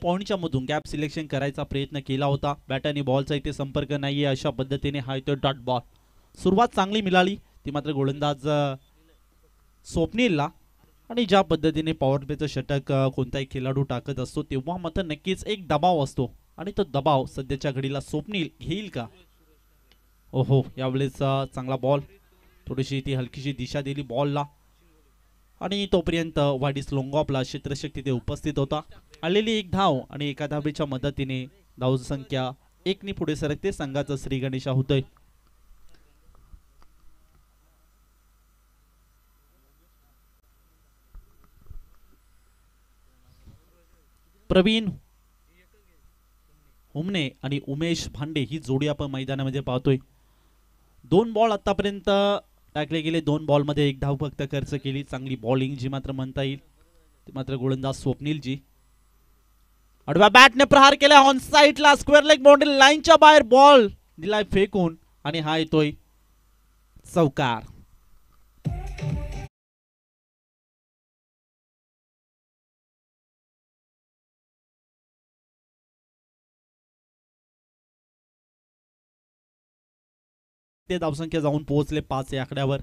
पॉइंटच्या मधून gap selection करायचा प्रयत्न केला होता. बॅट आणि बॉलचा इथे संपर्क नाहीये. अशा पद्धतीने हा इथे डॉट बॉल. सुरुवात चांगली मिळाली ती मात्र गोलंदाज स्वप्नीलला. आणि ज्या पद्धतीने पॉवर प्लेचं षटक कोणताही खेळाडू टाकत असतो तेव्हा मात्र नक्कीच एक दबाव असतो आणि तो दबाव सध्याच्या घडीला स्वप्नील घेईल का? ओहो, यावेळेस चांगला बॉल. थोडीशी ती हलकीशी दिशा दिली बॉलला आणि तोपर्यंत वाडीस लोंगॉपला क्षेत्ररक्षक तिथे उपस्थित होता. आलेली एक धाव आणि एका धावेच्या मदतीने धावसंख्या 1 ने पुढे सरकते. संघाचा श्री गणेशा होतोय. प्रवीण हुमने आणि उमेश भांडे ही जोडी आपण मैदानामध्ये पाहतोय. 2 बॉल आतापर्यंत टाकले गेले. 2 बॉलमध्ये 1 धाव फक्त खर्च केली. चांगली बॉलिंग जी मात्र म्हणता येईल ती मात्र गोलंदाज स्वप्नीलजी. आडव्या बॅटने प्रहार केला ऑन साइडला. स्क्वेअर लेग बाउंड्री लाईनच्या बाहेर बॉल दिलाय फेकून आणि हा येतोय चौकार. ते धावसंख्या जाऊन पोहोचले 5 या आकड्यावर.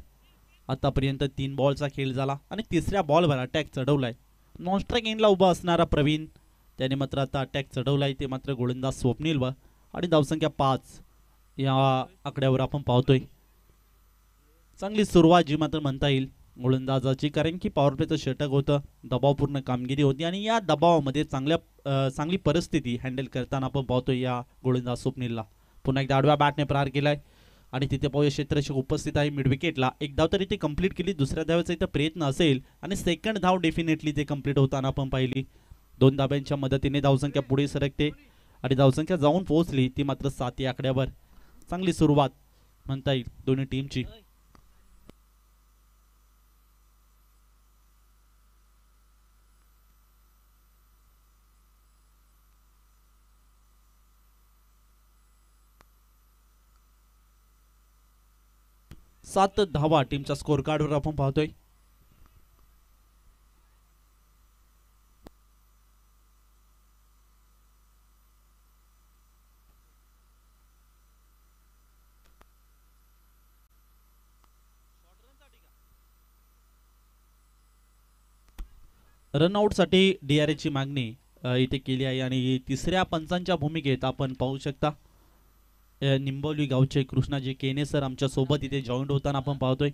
आतापर्यंत 3 बॉलचा खेळ झाला आणि तिसऱ्या बॉलवर अटॅक चढवलाय. नॉन स्ट्राईक एंडला उभा असणारा प्रवीण त्याने मात्र आता अटॅक चढवलाय. ते मात्र गोलंदाज स्वप्नील आणि धावसंख्या 5 या आकड्यावर आपण पाहतोय. चांगली सुरुवात जी मात्र म्हणता येईल गोलंदाजाची, कारण की पॉवर प्लेचं षटक होतं. दबावपूर्ण कामगिरी होती आणि या दबावामध्ये चांगली परिस्थिती हँडल करताना आपण पाहतोय या गोलंदाज स्वप्नीलला. पुन्हा एकदा आडव्या बॅटने प्रहार केलाय आणि तिथे पाहूया क्षेत्ररक्षक उपस्थित आहे मिड विकेटला. एक धाव तरी ती कंप्लीट केली. दुसऱ्या धावेचा इथं प्रयत्न असेल आणि सेकंड धाव डेफिनेटली ते कंप्लीट होताना आपण पाहिली. 2 धाब्यांच्या मदतीने धावसंख्या पुढे सरकते आणि धावसंख्या जाऊन पोहोचली ती मात्र 7 या आकड्यावर. चांगली सुरुवात म्हणता येईल दोन्ही टीमची. सात धावा टीमच्या स्कोर कार्डवर आपण पाहतोय. रनआउट साठी डीआरएची मागणी इथे केली आहे आणि तिसऱ्या पंचांच्या भूमिकेत आपण पाहू शकता निंबोली गावचे कृष्णाजी केने सर आमच्या सोबत इथे जॉईंट होताना आपण पाहतोय.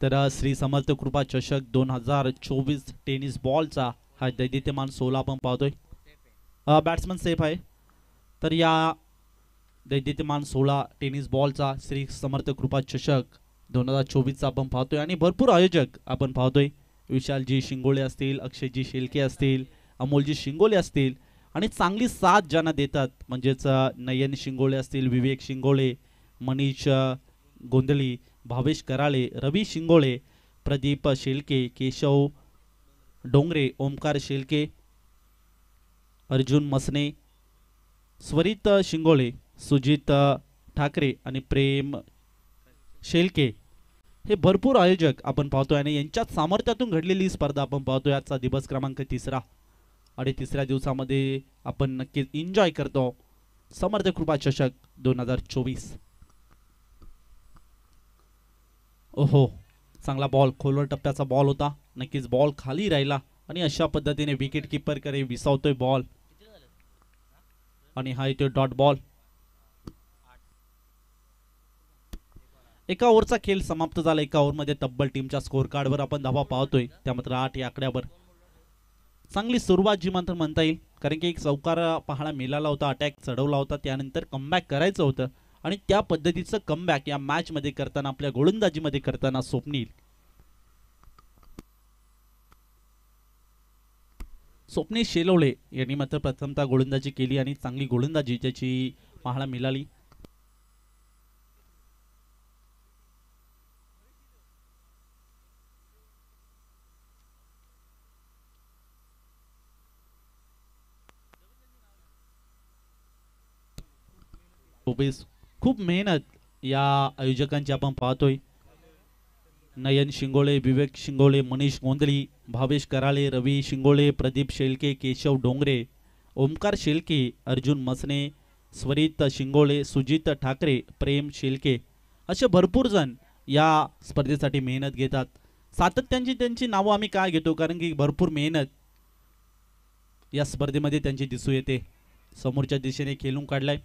तर श्री समर्थ कृपा चषक 2024 टेनिस बॉलचा हा दैदित्यमान 16 आपण पाहतोय. बॅट्समन सेफ आहे. तर या दैदित्यमान 16 टेनिस बॉलचा श्री समर्थ कृपा चषक 2024 आपण पाहतोय आणि भरपूर आयोजक आपण पाहतोय. विशालजी शिंगोळे असतील, अक्षयजी शेलके असतील, अमोलजी शिंगोळे असतील आणि चांगली साथ ज्यांना देतात म्हणजेच नयन शिंगोळे असतील, विवेक शिंगोळे, मनीष गोंधळी, भावेश कराळे, रवी शिंगोळे, प्रदीप शेलके, केशव डोंगरे, ओमकार शेलके, अर्जुन मसने, स्वरित शिंगोळे, सुजित ठाकरे आणि प्रेम शेलके हे भरपूर आयोजक आपण पाहतोय आणि यांच्यात सामर्थ्यातून घडलेली स्पर्धा आपण पाहतोय. आजचा दिवस क्रमांक 3 आणि तिसऱ्या दिवसामध्ये आपण नक्कीच एन्जॉय करतो समर्थ कृपा चषक 2024. ओहो, चांगला बॉल, खोलवर टप्प्याचा बॉल होता. नक्कीच बॉल खाली राहिला आणि अशा पद्धतीने विकेट किपर कडे विसावतोय बॉल आणि हा येतोय डॉट बॉल. एका ओव्हरचा खेळ समाप्त झाला. एका ओव्हरमध्ये तब्बल टीमच्या स्कोर कार्डवर आपण धावा पाहतोय त्या मात्र 8 या आकड्यावर. चांगली सुरुवात जी मात्र म्हणता येईल, कारण की एक चौकार पाहायला मिळाला होता, अटॅक चढवला होता, त्यानंतर कमबॅक करायचं होतं आणि त्या पद्धतीचं कमबॅक या मॅच मध्ये करताना, आपल्या गोलंदाजीमध्ये करताना स्वप्नील शेलवळे यांनी मात्र प्रथमतः गोलंदाजी केली आणि चांगली गोलंदाजी त्याची पाहायला मिळाली. उभेस खूप मेहनत या आयोजकांची आपण पाहतोय. नयन शिंगोळे, विवेक शिंगोळे, मनीष गोंधळी, भावेश कराळे, रवी शिंगोळे, प्रदीप शेळके, केशव डोंगरे, ओमकार शेळके, अर्जुन मसने, स्वरित शिंगोळे, सुजित ठाकरे, प्रेम शेळके असे भरपूर जण या स्पर्धेसाठी मेहनत घेतात. सातत्याची त्यांची नावं आम्ही काय घेतो, कारण की भरपूर मेहनत या स्पर्धेमध्ये त्यांची दिसू येते. समोरच्या दिशेने खेळून काढलाय,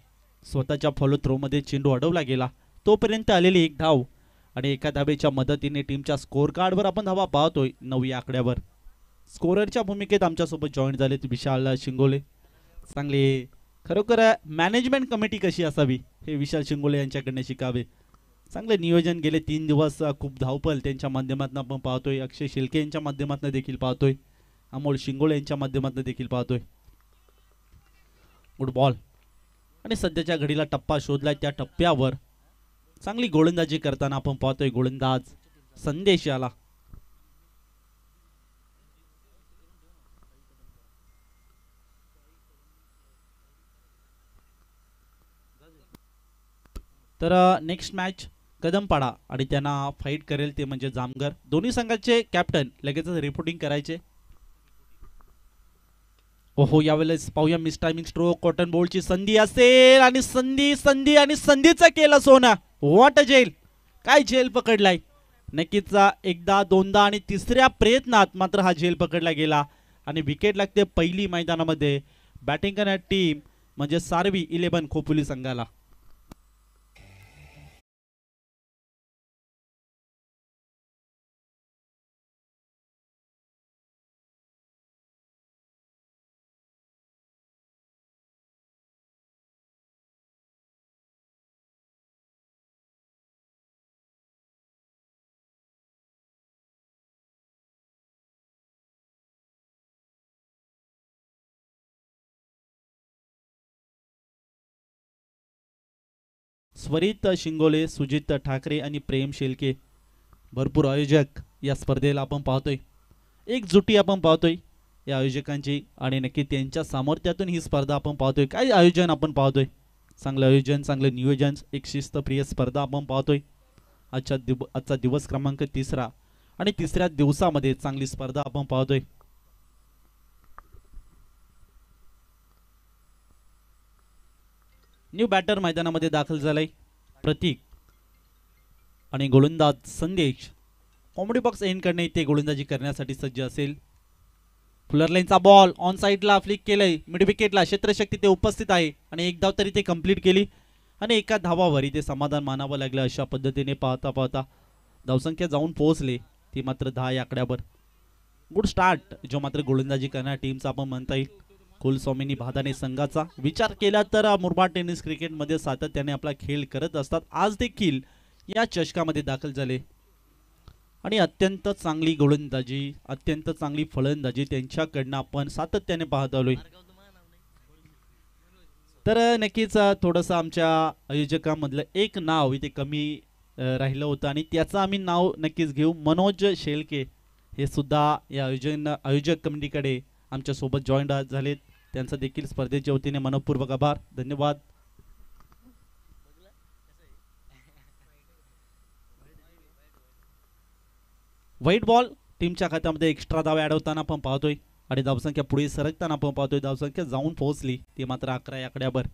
स्वतःच्या फॉलो थ्रोमध्ये चेंडू अडवला गेला, तोपर्यंत आलेली एक धाव आणि एका धावेच्या मदतीने टीमच्या स्कोर कार्डवर आपण धावा पाहतोय 9 या आकड्यावर. स्कोररच्या भूमिकेत आमच्यासोबत जॉईन झालेत विशाल शिंगोले. चांगले खरोखर मॅनेजमेंट कमिटी कशी असावी हे विशाल शिंगोले यांच्याकडनं शिकावे. चांगले नियोजन, गेले 3 दिवस खूप धावपल त्यांच्या माध्यमातून आपण पाहतोय. अक्षय शिल्के यांच्या माध्यमातून देखील पाहतोय, अमोल शिंगोळे यांच्या माध्यमातून देखील पाहतोय. गुड बॉल आणि सध्याच्या घडीला टप्पा शोधलाय, त्या टप्प्यावर चांगली गोलंदाजी करताना आपण पाहतोय गोलंदाज संदेश आला. तर नेक्स्ट मॅच कदमपाडा आणि त्यांना फाईट करेल ते म्हणजे जामगर. दोन्ही संघाचे कॅप्टन लगेचच रिपोर्टिंग करायचे. ओहो, यावेळेस पाहूया मिस टायमिंग स्ट्रोक, कॉटन बॉलची संधी असेल आणि संधी संधी आणि संधीचं केलं सोना. व्हॉट अ जेल, काय जेल पकडलाय. नक्कीच एकदा दोनदा आणि तिसऱ्या प्रयत्नात मात्र हा जेल पकडला गेला आणि विकेट लागते पहिली मैदानामध्ये. बॅटिंग करणारी टीम म्हणजे सारवी 11 खोपोली संघाला. स्वरित शिंगोले, सुजित ठाकरे आणि प्रेम शेलके भरपूर आयोजक या स्पर्धेला आपण पाहतोय. एक जुटी आपण पाहतोय या आयोजकांची आणि नक्की त्यांच्या सामर्थ्यातून ही स्पर्धा आपण पाहतोय. काय आयोजन आपण पाहतोय, चांगलं आयोजन, चांगलं नियोजन, एक शिस्तप्रिय स्पर्धा आपण पाहतोय. आजचा दिवस क्रमांक 3 आणि तिसऱ्या दिवसामध्ये चांगली स्पर्धा आपण पाहतोय. न्यू बॅटर मैदानामध्ये दाखल झालाय प्रतीक आणि गोलंदाज संदेश कॉमेडी बॉक्स एंड करणे इथे गोलंदाजी करण्यासाठी सज्ज असेल. फुलर लाईनचा बॉल ऑन साइडला फ्लिक केलंय, मिड विकेटला क्षेत्रशक्ती ते उपस्थित आहे आणि एक धाव तरी ते कंप्लीट केली आणि एका धावावर इथे समाधान मानावं लागलं. अशा पद्धतीने पाहता पाहता धावसंख्या जाऊन पोहोचले ती मात्र 10 या आकड्यावर. गुड स्टार्ट जो मात्र गोलंदाजी करणाऱ्या टीमचा आपण म्हणता येईल. कुलस्वामिनी भादाने संघाचा विचार केला तर मुरबाड टेनिस क्रिकेटमध्ये सातत्याने आपला खेळ करत असतात. आज देखील या चषकामध्ये दाखल झाले आणि अत्यंत चांगली गोलंदाजी, अत्यंत चांगली फलंदाजी त्यांच्याकडनं आपण सातत्याने पाहत आलोय. तर नक्कीच थोडंसं आमच्या आयोजकांमधलं एक नाव इथे कमी राहिलं होतं आणि त्याचं आम्ही नाव नक्कीच घेऊ. मनोज शेळके हे सुद्धा या आयोजक कमिटीकडे आमच्या सोबत जॉईन झालेत. त्यांचा देखील स्पर्धेच्या वतीने मनपूर्वक आभार, धन्यवाद. व्हाईट बॉल टीमच्या खात्यामध्ये एक्स्ट्रा धाव ऍड होताना आपण पाहतोय आणि धावसंख्या पुढे सरकताना आपण पाहतोय. धावसंख्या जाऊन पोहोचली ती मात्र 11 या आकड्यावर.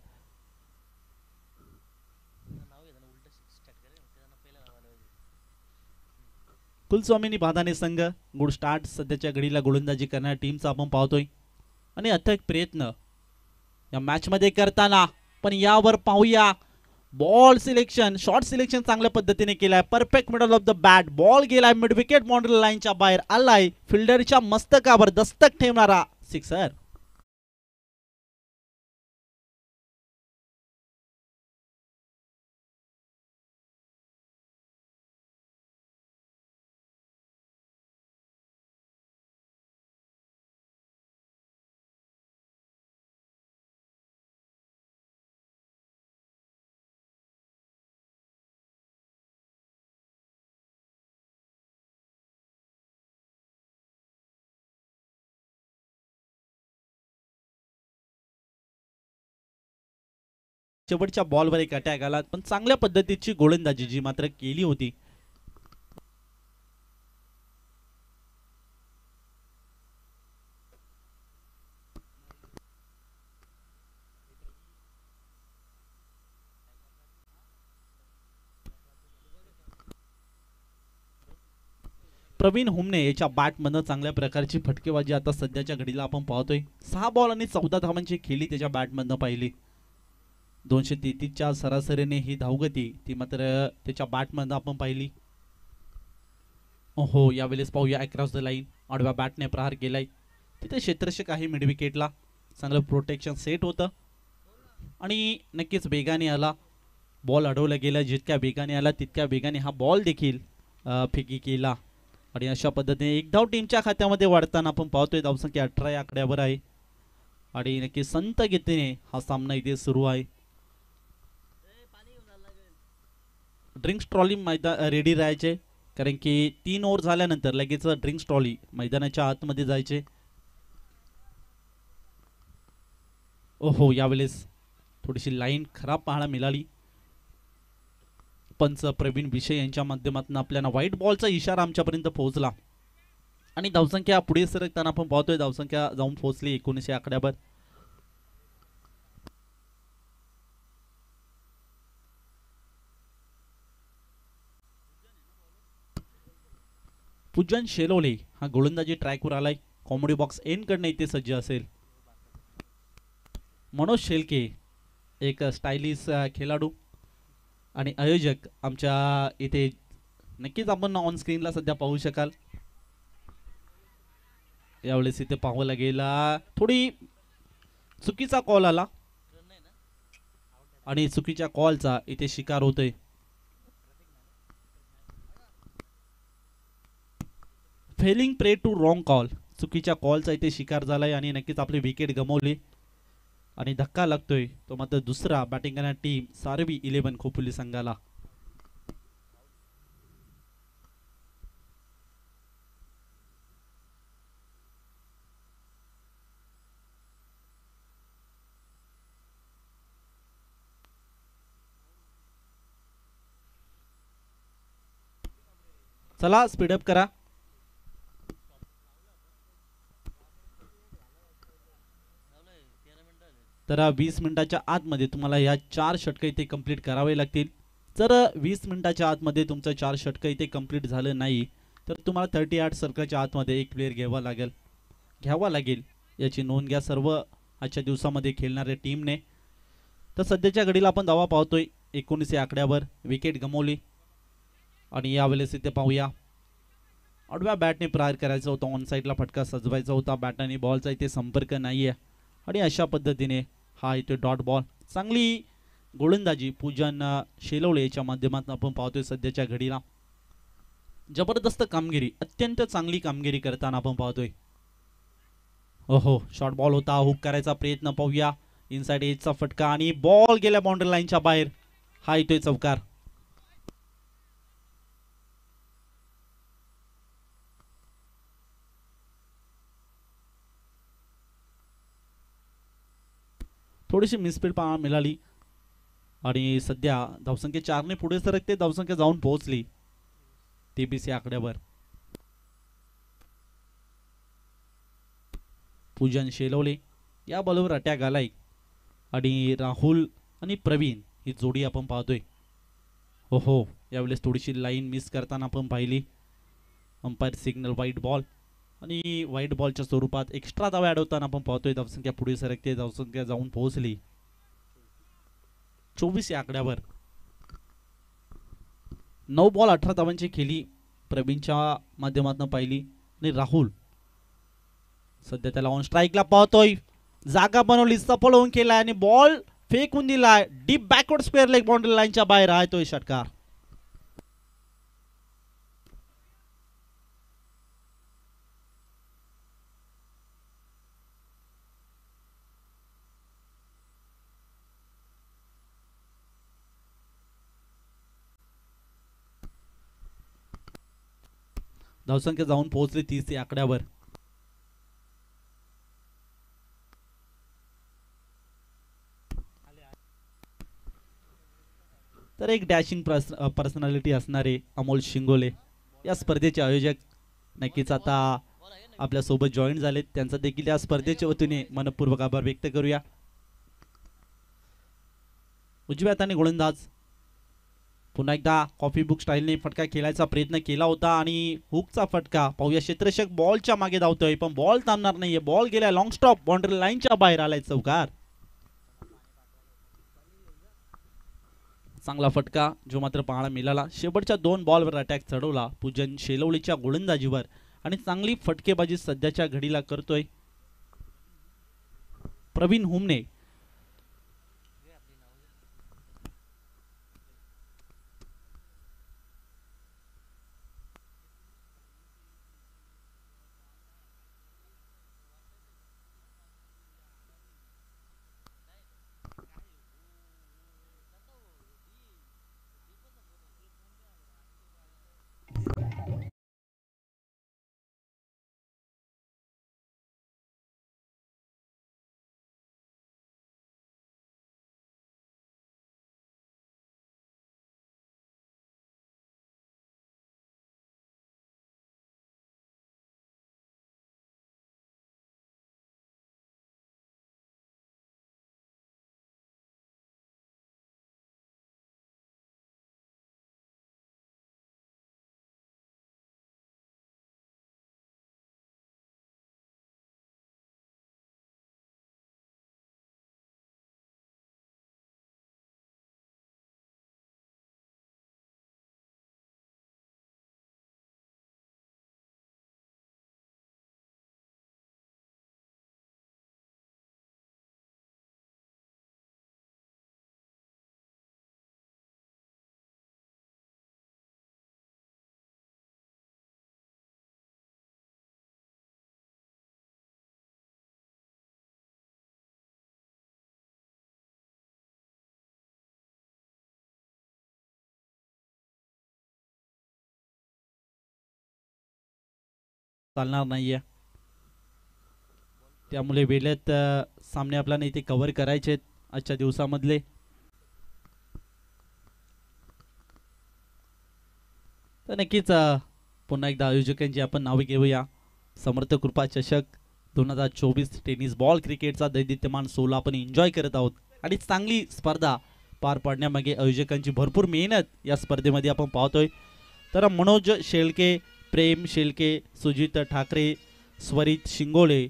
कुलस्वामिनी भादाने संघ गुड स्टार्ट सध्याच्या घडीला गोलंदाजी करणाऱ्या टीमचा आपण पाहतोय आणि अथक प्रयत्न या मॅच मध्ये करताना. पण यावर पाहूया बॉल सिलेक्शन, शॉर्ट सिलेक्शन चांगल्या पद्धतीने केलाय. Perfect middle of the bat ball गेलाय, मिड विकेट बाउंड्री लाईनच्या बाहेर आलाय. फिल्डरच्या मस्तकावर दस्तक ठेवणारा सिक्सर. शेवटच्या बॉलवर एक अटॅक आला, पण चांगल्या पद्धतीची गोलंदाजी जी मात्र केली होती. प्रवीण हुमणे याच्या बॅटमधनं चांगल्या प्रकारची फटकेबाजी आता सध्याच्या घडीला आपण पाहतोय. 6 बॉल आणि 14 धावांची खेळी त्याच्या बॅटमधनं पाहिली. 233च्या सरासरीने ही धावगती ती मात्र त्याच्या बॅटमधनं आपण पाहिली. हो, यावेळेस पाहूया अक्रॉस द लाईन आडव्या बॅटने प्रहार केलाय. तिथे क्षेत्ररक्षक आहे मिड विकेटला, चांगलं प्रोटेक्शन सेट होतं आणि नक्कीच वेगाने आला बॉल, अडवला गेला. जितक्या वेगाने आला तितक्या वेगाने हा बॉल देखील फेकी केला आणि अशा पद्धतीने एक धाव टीमच्या खात्यामध्ये वाढताना आपण पाहतोय. धावसंख्या 18 या आकड्यावर आहे आणि नक्की संत गतीने हा सामना इथे सुरू आहे. ड्रिंक्स ट्रॉली मैदान रेडी राहायचे, कारण की 3 ओव्हर झाल्यानंतर लगेच ड्रिंक्स ट्रॉली मैदानाच्या आतमध्ये जायचे. ओहो, यावेळेस थोडीशी लाईन खराब पाहायला मिळाली. पंच प्रवीण विषय यांच्या माध्यमातून आपल्याला व्हाईट बॉलचा इशारा आमच्यापर्यंत पोहोचला आणि धावसंख्या पुढे सरकताना आपण पाहतोय. धावसंख्या जाऊन पोहोचली 19 या आकड्यावर. पूजन शेलोले हा गोलंदाजी ट्रॅकवर आलाय. कॉमेडी बॉक्स एंड कडनं इथे सज्ज असेल. मनोज शेलके एक स्टायलिश खेळाडू आणि आयोजक आमच्या इथे नक्कीच आपण ऑन स्क्रीनला सध्या पाहू शकाल. यावेळेस इथे पाहावं गेला, थोडी चुकीचा कॉल आला आणि चुकीच्या कॉलचा इथे शिकार होतोय. फेलिंग प्रे टू रॉंग कॉल, चुकीच्या कॉलचा इथे शिकार झालाय आणि नक्कीच आपली विकेट गमावली आणि धक्का लागतोय तो मात्र दुसरा बॅटिंग करणारी टीम सारवी 11 खोपोली संघाला. चला स्पीडअप करा. तर 20 मिनिटाच्या आतमध्ये तुम्हाला या 4 षटकं इथे कंप्लीट करावे लागतील. जर 20 मिनिटाच्या आतमध्ये तुमचं 4 षटकं इथे कंप्लीट झालं नाही तर तुम्हाला 38 सर्कलच्या आतमध्ये एक प्लेअर घ्यावा लागेल. याची नोंद घ्या सर्व आजच्या दिवसामध्ये खेळणाऱ्या टीमने. तर सध्याच्या घडीला आपण धावा पाहतोय 19 या आकड्यावर. विकेट गमावली आणि यावेळेस इथे पाहूया आडव्या बॅटने प्रहार करायचा होता, ऑन साईडला फटका सजवायचा होता. बॅट आणि बॉलचा इथे संपर्क नाहीये आणि अशा पद्धतीने हा इथे डॉट बॉल. चांगली गोलंदाजी पूजन शेलवले याच्या माध्यमातून आपण पाहतोय. सध्याच्या घडीला जबरदस्त कामगिरी, अत्यंत चांगली कामगिरी करताना आपण पाहतोय. ओहो, शॉर्ट बॉल होता, हुक करायचा प्रयत्न. पाहूया इनसाइड एजचा फटका आणि बॉल गेल्या बाउंड्री लाईनच्या बाहेर. हा इथे चौकार. थोडीशी मिसफील्ड पाहायला मिळाली आणि सध्या धावसंख्या 4 ने पुढे सरकते. धावसंख्या जाऊन पोहोचली 23 या आकड्यावर. पूजन शेलवले या बॉलवर अटॅक आलाय आणि राहुल आणि प्रवीण ही जोडी आपण पाहतोय. हो, यावेळेस थोडीशी लाईन मिस करताना आपण पाहिली. अंपायर सिग्नल व्हाईट बॉल आणि व्हाईट बॉलच्या स्वरूपात एक्स्ट्रा धावा ॲड होताना आपण पाहतोय. धावसंख्या पुढे सरकते. धावसंख्या जाऊन पोहोचली 24 या आकड्यावर. 9 बॉल 18 धावांची खेळी प्रवीणच्या माध्यमातून पाहिली आणि राहुल सध्या त्याला ऑन स्ट्राईकला पाहतोय. जागा बनवली, सफल होऊन केलाय आणि बॉल फेकून दिलाय deep backward square leg boundary लाईनच्या बाहेर आहे तो षटकार. धावसंख्या जाऊन पोहोचली 30 या आकड्यावर. तर एक डॅशिंग पर्सनॅलिटी असणारे अमोल शिंगोले या स्पर्धेचे आयोजक नक्कीच आता आपल्या सोबत जॉईन झालेत, त्यांचा देखील या स्पर्धेच्या वतीने मनपूर्वक आभार व्यक्त करूया. उजव्या हाताने गोलंदाज पुन्हा एकदा कॉफी बुक स्टाईलने फटका खेळायचा प्रयत्न केला होता आणि हुकचा फटका पाहूया. क्षेत्ररक्षक बॉलच्या मागे धावतोय पण बॉल थांबणार नाहीये. बॉल गेला लॉंग स्टॉप, बाउंड्री लाईनच्या बाहेर आलाय चौकार. चांगला फटका जो मात्र पाहायला मिळाला. शेवटच्या 2 बॉलवर अटॅक चढवला पूजन शेलवलीच्या गोलंदाजीवर आणि चांगली फटकेबाजी सध्याच्या घडीला करतोय प्रवीण हुमने. चालणार नाहीये, त्यामुळे वेळेत सामने आपल्याला इथे कव्हर करायचे आजच्या दिवसामधले. तर नक्कीच पुन्हा एकदा आयोजकांची आपण नावे घेऊया. समर्थ कृपा चषक 2024 टेनिस बॉल क्रिकेटचा दैदिप्यमान 16 आपण एन्जॉय करत आहोत आणि चांगली स्पर्धा पार पाडण्यामागे आयोजकांची भरपूर मेहनत या स्पर्धेमध्ये आपण पाहतोय. तर मनोज शेळके, प्रेम शेळके, सुजित ठाकरे, स्वरित शिंगोळे,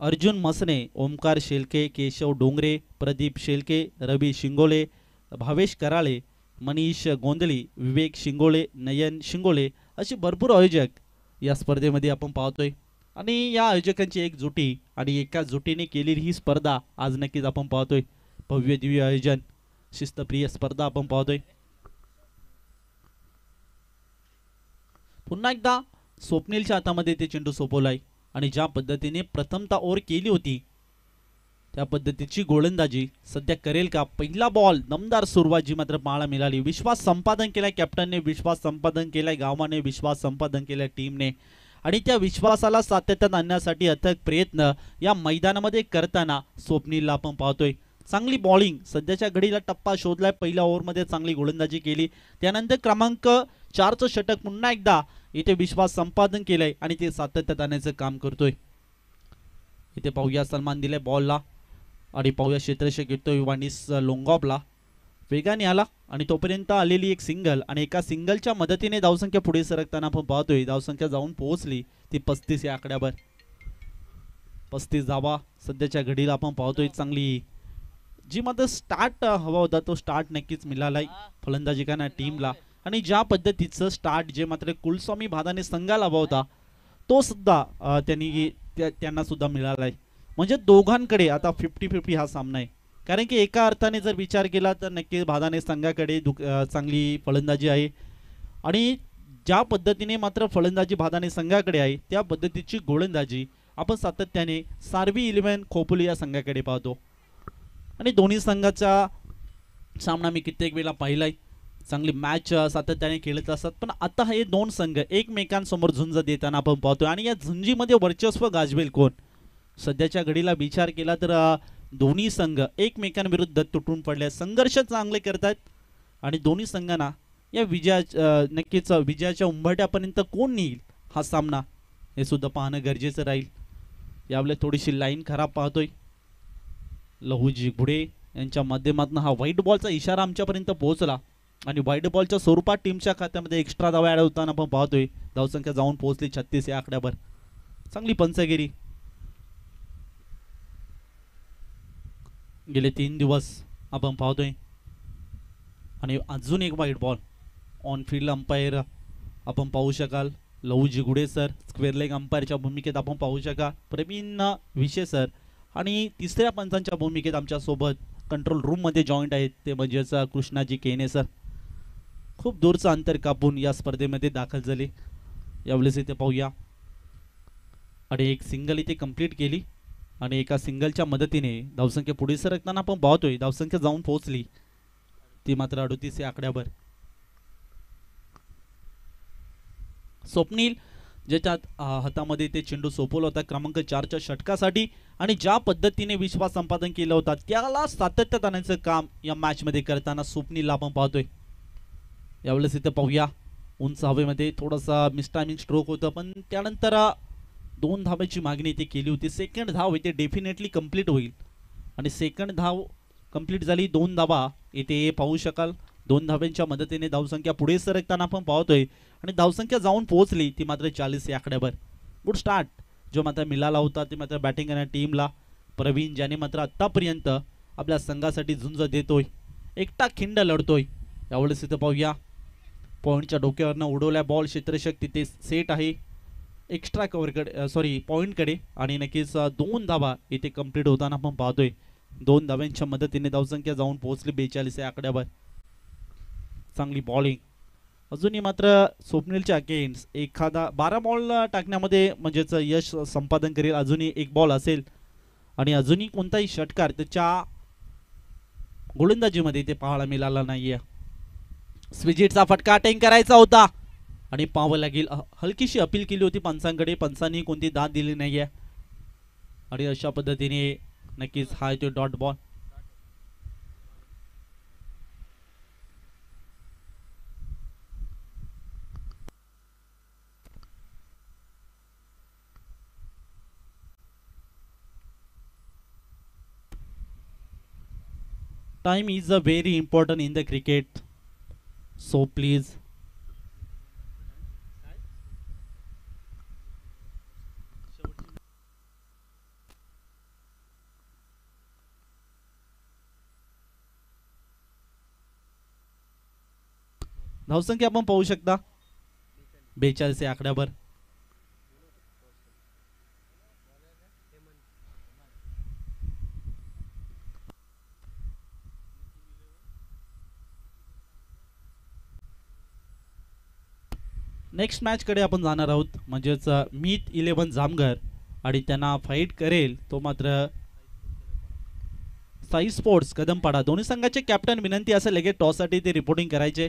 अर्जुन मसने, ओमकार शेळके, केशव डोंगरे, प्रदीप शेळके, रवी शिंगोळे, भावेश कराळे, मनीष गोंधळी, विवेक शिंगोळे, नयन शिंगोळे अशी भरपूर आयोजक या स्पर्धेमध्ये आपण पाहतोय. आणि या आयोजकांची एक जुटी आणि एका जुटीने केलेली ही स्पर्धा आज नक्कीच आपण पाहतोय. भव्य दिव्य आयोजन, शिस्तप्रिय स्पर्धा आपण पाहतोय. पुन्हा एकदा स्वप्नीलच्या हातामध्ये ते चेंडू सोपवलाय आणि ज्या पद्धतीने प्रथमता ओव्हर केली होती त्या पद्धतीची गोलंदाजी सध्या करेल का. पहिला बॉल दमदार सुरुवात जी मात्र पाहायला मिळाली. विश्वास संपादन केलाय कॅप्टनने, विश्वास संपादन केलाय गावाने, विश्वास संपादन केलाय टीमने आणि त्या विश्वासाला सातत्यात आणण्यासाठी अथक प्रयत्न या मैदानामध्ये करताना स्वप्नीलला आपण पाहतोय. चांगली बॉलिंग सध्याच्या घडीला टप्पा शोधलाय. पहिल्या ओव्हरमध्ये चांगली गोलंदाजी केली, त्यानंतर क्रमांक 4चं षटक पुन्हा एकदा इथे विश्वास संपादन केलंय आणि ते सातत्यात आणण्याचं काम करतोय. इथे पाहूया सन्मान दिलाय बॉलला आणि पाहूया क्षेत्ररक्षक येतोय वानिस लोंगॉपला वेगाने आला आणि तोपर्यंत आलेली एक सिंगल आणि एका सिंगलच्या मदतीने धावसंख्या पुढे सरकताना आपण पाहतोय. धावसंख्या जाऊन पोहोचली ती 35 या आकड्यावर. 35 धावा सध्याच्या घडीला आपण पाहतोय. चांगली जी मात्र स्टार्ट हवा होता तो स्टार्ट नक्कीच मिळालाय फलंदाजिकांना टीमला आणि ज्या पद्धतीचं स्टार्ट जे मात्र कुलस्वामी भादाने संघाला हवा होता तो सुद्धा त्यांना सुद्धा मिळालाय. म्हणजे दोघांकडे आता 50-50 हा सामना आहे. कारण की एका अर्थाने जर विचार केला तर नक्की भादाने संघाकडे चांगली फलंदाजी आहे आणि ज्या पद्धतीने मात्र फलंदाजी भादाने संघाकडे आहे त्या पद्धतीची गोलंदाजी आपण सातत्याने सार्वी 11 खोपोली या संघाकडे पाहतो. आणि दोन्ही संघाचा सामना मी कित्येक वेळा पाहिलाय. चांगली मॅच सातत्याने खेळत असतात पण आता हे दोन संघ एकमेकांसमोर झुंज देताना आपण पाहतोय आणि या झुंजीमध्ये वर्चस्व गाजवेल कोण. सध्याच्या घडीला विचार केला तर दोन्ही संघ एकमेकांविरुद्ध तुटून पडले, संघर्ष चांगले करतात आणि दोन्ही संघांना या नक्कीच विजयाच्या उंबरठ्यापर्यंत कोण नेईल हा सामना हे सुद्धा पाहणं गरजेचं राहील. यावेळेस थोडीशी लाईन खराब पाहतोय. लहुजी घुडे यांच्या माध्यमातून हा व्हाईट बॉलचा इशारा आमच्यापर्यंत पोहोचला आणि व्हाईट बॉलच्या स्वरूपात टीमच्या खात्यामध्ये एक्स्ट्रा धावा ॲड होताना आपण पाहतोय. धावसंख्या जाऊन पोहोचली 36 या आकड्यावर. चांगली पंचगिरी. गेले 3 दिवस आपण पाहतोय आणि अजून एक white ball. On field umpire आपण पाहू शकाल लहुजी गुडे सर, स्क्वेअर लेग अंपायरच्या भूमिकेत आपण पाहू शकाल प्रवीण विशे सर आणि तिसऱ्या पंचांच्या भूमिकेत आमच्यासोबत कंट्रोल रूममध्ये जॉईंट आहेत ते म्हणजेच कृष्णाजी केने सर. खूप दूरचं अंतर कापून या स्पर्धेमध्ये दाखल झाले. यावेळेस इथे पाहूया आणि एक सिंगल इथे कंप्लीट केली आणि एका सिंगलच्या मदतीने धावसंख्या पुढे सरकताना आपण पाहतोय. धावसंख्या जाऊन पोहोचली ती मात्र 38 या आकड्यावर. स्वप्नील ज्याच्यात हातामध्ये ते चेंडू सोपवला होता क्रमांक 4च्या षटकासाठी आणि ज्या पद्धतीने विश्वास संपादन केलं होतं त्याला सातत्यात आणायचं काम या मॅच मध्ये करताना स्वप्नीलला आपण पाहतोय. यावेळेस इथे पाहूया उंच हवेमध्ये थोडासा मिसटायमिंग स्ट्रोक होतं पण त्यानंतर 2 धावांची मागणी इथे केली होती. सेकंड धाव इथे डेफिनेटली कंप्लीट होईल आणि सेकंड धाव कंप्लीट झाली. 2 धावा इथे पाहू शकाल. 2 धाव्यांच्या मदतीने धावसंख्या पुढे सरकताना आपण पाहतोय आणि धावसंख्या जाऊन पोहोचली ती मात्र 40 या आकड्यावर. गुड स्टार्ट जो मात्र मिळाला होता ते मात्र बॅटिंग करणाऱ्या टीमला. प्रवीण ज्याने मात्र आतापर्यंत आपल्या संघासाठी झुंज देतोय, एकटा खिंड लढतोय. यावेळेस इथे पाहूया पॉईंटच्या डोक्यावरनं उडवल्या बॉल. क्षेत्ररक्षक तिथे सेट आहे एक्स्ट्रा कव्हरकडे पॉईंटकडे आणि नक्कीच 2 धावा इथे कंप्लीट होताना आपण पाहतोय. 2 धाव्यांच्या मदतीने धावसंख्या जाऊन पोहोचली 42 या आकड्यावर. चांगली बॉलिंग अजूनही मात्र स्वप्नीलच्या अगेन्स्ट एखादा 12 बॉल टाकण्यामध्ये म्हणजेच यश संपादन करेल. अजूनही एक बॉल असेल आणि अजूनही कोणताही षटकार त्याच्या गोलंदाजीमध्ये ते पाहायला मिळाला नाहीये. स्विजिटचा फटका अटेंड करायचा होता आणि पाहावं लागेल. हलकीशी अपील केली होती पंचांकडे, पंचांनी कोणती दाद दिली नाहीये आणि अशा पद्धतीने नक्कीच हा येतो dot ball. Time is a very important in the cricket, so please धावसंख्या आपण पाहू शकता 42 या आकड्यावर. नेक्स्ट मॅच कडे आपण जाणार आहोत म्हणजेच मीत 11 जामघर आणि त्यांना फाईट करेल तो मात्र साई स्पोर्ट्स कदमपाडा. दोन्ही संघाचे कॅप्टन विनंती असेल लगेच टॉससाठी ते रिपोर्टिंग करायचे.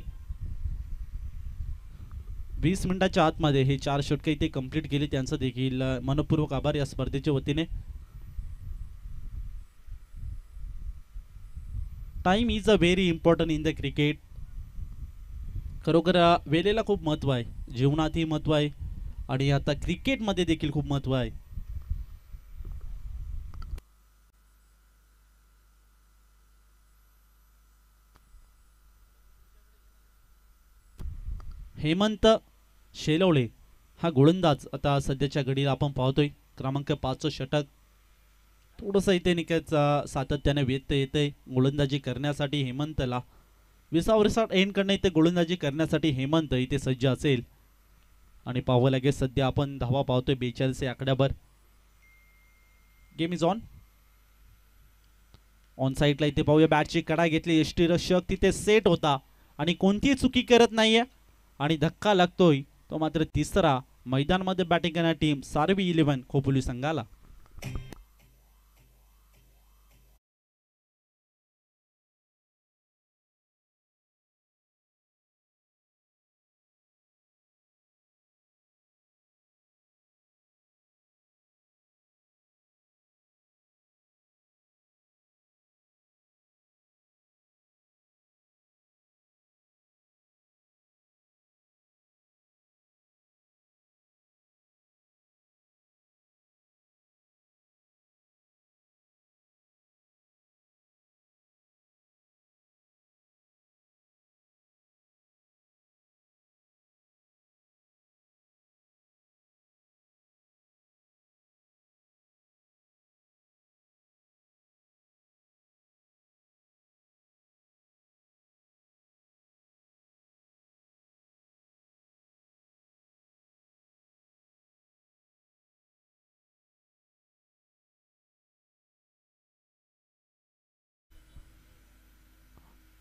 20 मिनिटाच्या आतमध्ये हे 4 षटके इथे कंप्लीट केली त्यांचं देखील मनपूर्वक आभार या स्पर्धेच्या वतीने. Time is a very important in the cricket. खरोखर वेळेला खूप महत्व आहे, जीवनातही महत्व आहे आणि आता क्रिकेटमध्ये देखील खूप महत्व आहे. हेमंत शेलवळे हा गोलंदाज आता सध्याच्या घडीला आपण पाहतोय क्रमांक 5चं षटक. थोडंसं इथे निकाच सातत्याने व्यत्यय येते गोलंदाजी करण्यासाठी हेमंतला. 20 वर्षात एंड करणे इथे गोलंदाजी करण्यासाठी हेमंत इथे सज्ज असेल आणि पाहावं लागेल. सध्या आपण धावा पाहतोय 42 या आकड्यावर. Game is on. ऑन साईडला इथे पाहूया बॅटची कडा घेतली यष्टीरक्षक तिथे सेट होता आणि कोणतीही चुकी करत नाहीये आणि धक्का लागतोय तो मात्र तिसरा मैदानामध्ये बॅटिंग करणारी टीम सारवी 11 खोपोली संघाला.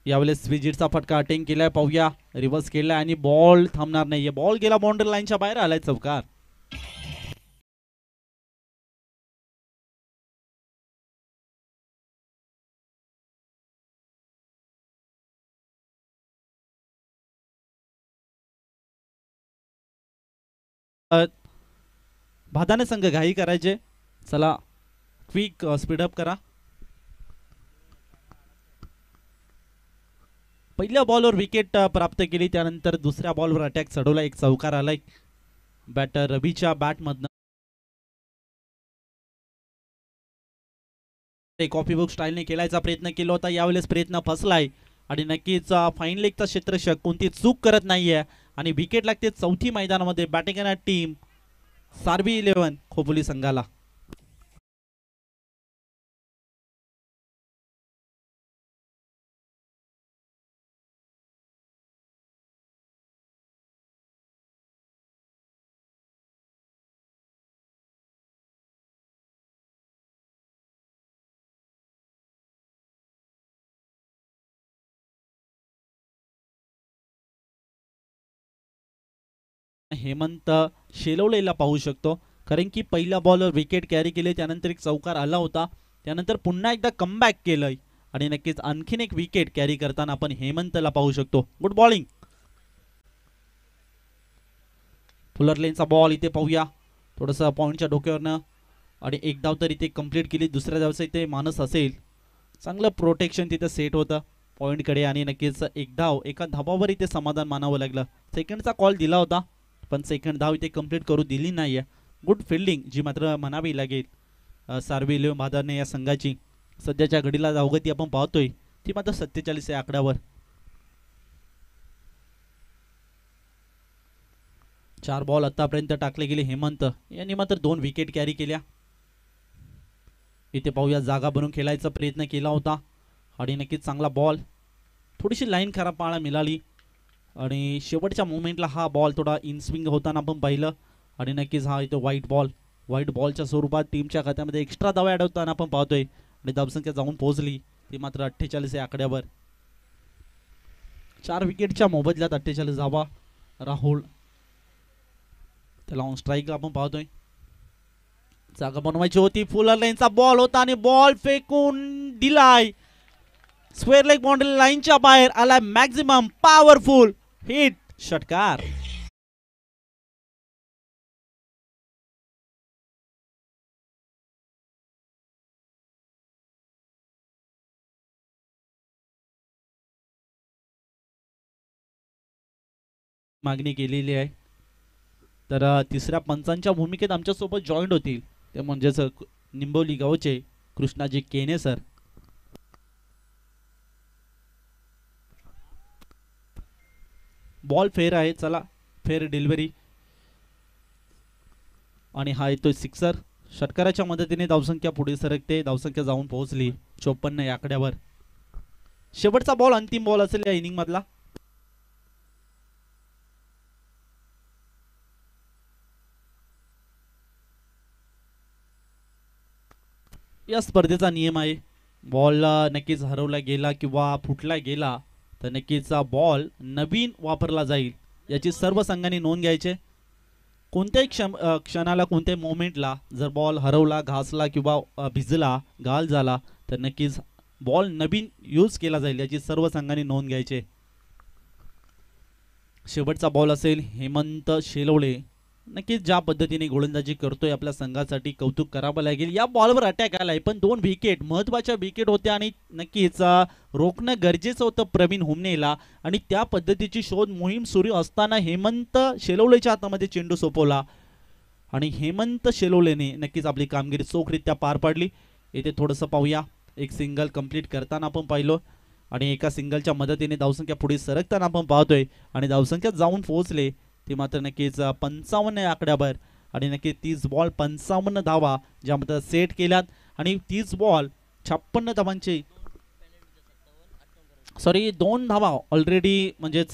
यावेळेस विजिटचा फटका अटेंड केलाय, पाहूया रिव्हर्स केलाय आणि बॉल थांबणार नाहीये, बॉल गेला बाउंड्री लाईनच्या बाहेर, आलाय चौकार. भादाने संघ घाई करायचे, चला क्विक स्पीडअप करा. पहिल्या बॉलवर विकेट प्राप्त केली, त्यानंतर दुसऱ्या बॉलवर अटॅक चढवला, एक चौकार आलाय बॅटर रवीच्या बॅटमधनं. कॉफी बुक स्टाईलने खेळायचा प्रयत्न केला होता, यावेळेस प्रयत्न फसलाय आणि नक्कीच फाईन लेगचा क्षेत्ररक्षक कोणती चूक करत नाहीये आणि विकेट लागते चौथी मैदानामध्ये. बॅटिंग करणार टीम सार्वी 11 खोपोली संघाला. हेमंत शेलवलेला पाहू शकतो, कारण की पहिल्या बॉलवर विकेट कॅरी केले, त्यानंतर एक चौकार आला होता, त्यानंतर पुन्हा एकदा कमबॅक केलंय आणि नक्कीच आणखीन एक विकेट कॅरी करताना आपण हेमंतला पाहू शकतो. Good bowling. फुलर लेनचा बॉल इथे पाहूया, थोडंसं पॉईंटच्या डोक्यावरनं आणि एक धाव तर इथे कंप्लीट केली, दुसऱ्या धावचं इथे मानस असेल, चांगलं प्रोटेक्शन तिथं सेट होतं पॉईंटकडे आणि नक्कीच एक धाव एका धावावर इथे समाधान मानावं लागलं. सेकंडचा कॉल दिला होता पण सेकंड धाव इथे कंप्लीट करू दिली नाही आहे. गुड फिल्डिंग जी मात्र म्हणावी लागेल सार्वी 11 भादाने या संघाची. सध्याच्या घडीला अवगती आपण पाहतोय ती मात्र 47 या आकड्यावर. 4 बॉल आतापर्यंत टाकले गेले, हेमंत यांनी मात्र 2 विकेट कॅरी केल्या. इथे पाहूया जागा बनवून खेळायचा प्रयत्न केला होता आणि नक्कीच चांगला बॉल, थोडीशी लाईन खराब पाहायला मिळाली आणि शेवटच्या मोमेंटला हा बॉल थोडा इन स्विंग होताना आपण पाहिलं आणि नक्कीच हा इथे व्हाईट बॉलच्या स्वरूपात टीमच्या खात्यामध्ये एक्स्ट्रा धावा ॲड होताना आपण पाहतोय आणि धावसंख्या जाऊन पोहोचली ती मात्र 48 या आकड्यावर. 4 विकेटच्या मोबदल्यात 48 धावा. राहुल त्याला ऑन स्ट्राईक आपण पाहतोय, जागा बनवायची होती, फुलर लाईनचा बॉल होता आणि बॉल फेकून दिलाय स्क्वेअर लेग बाउंड्री लाईनच्या बाहेर, आलाय मॅक्झिमम पॉवरफुल हिट, षटकार. मागणी केलेली आहे तर तिसऱ्या पंचांच्या भूमिकेत आमच्यासोबत जॉईंट होतील ते म्हणजेच निंबवली गावचे कृष्णाजी केने सर. बॉल फेर आहे, चला फेर डिलिव्हरी आणि हा येतोय सिक्सर. षटकाराच्या मदतीने धावसंख्या पुढे सरकते, धावसंख्या जाऊन पोहोचली 54 या आकड्यावर. शेवटचा बॉल अंतिम बॉल असेल या इनिंग मधला. या स्पर्धेचा नियम आहे, बॉल नक्कीच हरवला गेला किंवा फुटला गेला तर नक्कीच बॉल नवीन वापरला जाईल याची सर्व संघांनी नोंद घ्यायचे. कोणत्याही क्षणाला कोणत्याही मोमेंटला जर बॉल हरवला, घासला किंवा भिजला, गाल झाला तर नक्कीच बॉल नवीन यूज केला जाईल याची सर्व संघांनी नोंद घ्यायचे. शेवटचा बॉल असेल हेमंत शेलवळे, नक्कीच ज्या पद्धतीने गोलंदाजी करतोय आपल्या संघासाठी कौतुक करावं लागेल. या बॉलवर अटॅक आलाय पण 2 विकेट महत्वाच्या विकेट होत्या आणि नक्कीच रोखणं गरजेचं होतं प्रवीण हुमनेला आणि त्या पद्धतीची शोध मोहीम सुरू असताना हेमंत शेलवलेच्या हातामध्ये चेंडू सोपवला आणि हेमंत शेलवलेने नक्कीच आपली कामगिरी चोखरित्या पार पाडली. येथे थोडंसं पाहूया, एक सिंगल कंप्लीट करताना आपण पाहिलो आणि एका सिंगलच्या मदतीने धावसंख्या पुढे सरकताना आपण पाहतोय आणि धावसंख्या जाऊन पोहोचले ती मात्र नक्कीच 55 या आकड्यावर आणि नक्कीच 30 बॉल 55 धावा ज्या मात्र सेट केल्यात आणि 30 बॉल 56 धावांचे 2 धावा ऑलरेडी म्हणजेच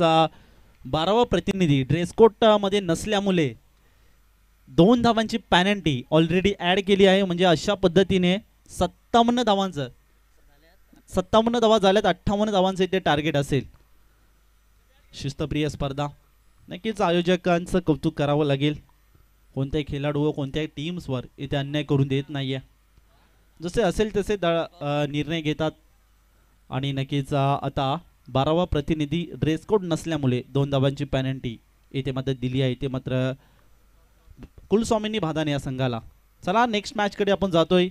12वा प्रतिनिधी ड्रेसकोट मध्ये नसल्यामुळे 2 धावांची पॅनल्टी ऑलरेडी ऍड केली आहे. म्हणजे अशा पद्धतीने 57 धावांचं 57 धावा झाल्यात, 58 धावांचे ते टार्गेट असेल. शिस्तप्रिय स्पर्धा, नक्कीच आयोजकांचं कौतुक करावं लागेल. कोणत्याही खेळाडू व कोणत्याही टीम्सवर इथे अन्याय करून देत नाहीये, जसे असेल तसे निर्णय घेतात. आणि नक्कीच आता 12वा प्रतिनिधी ड्रेस कोड नसल्यामुळे 2 धावांची पेनल्टी इथे मात्र दिली आहे, ते मात्र कुलस्वामींनी भादाने या संघाला. चला नेक्स्ट मॅच कडे आपण जातोय.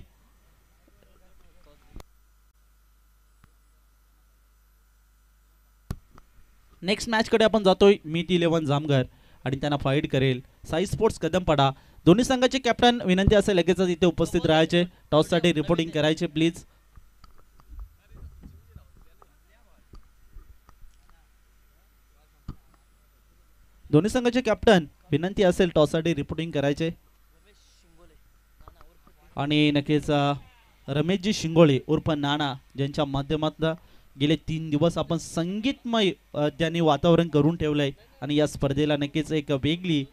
नेक्स्ट मॅच कडे आपण जातोय. मीट 11 जामगर आणि त्यांना फाईट करेल साई स्पोर्ट्स कदमपाडा. दोन्ही संघाचे कॅप्टन विनंती असेल लगेचच इथे उपस्थित राहायचे, टॉस साठी रिपोर्टिंग करायचे प्लीज. दोन्ही संघाचे कॅप्टन विनंती असेल टॉस साठी रिपोर्टिंग करायचे. आणि नक्कीच रमेशजी शिंगोळे उर्फ नाना, ज्यांच्या माध्यमातून गेले 3 दिवस आपण संगीतमय त्यांनी वातावरण करून ठेवलंय आणि या स्पर्धेला नक्कीच एक वेगळी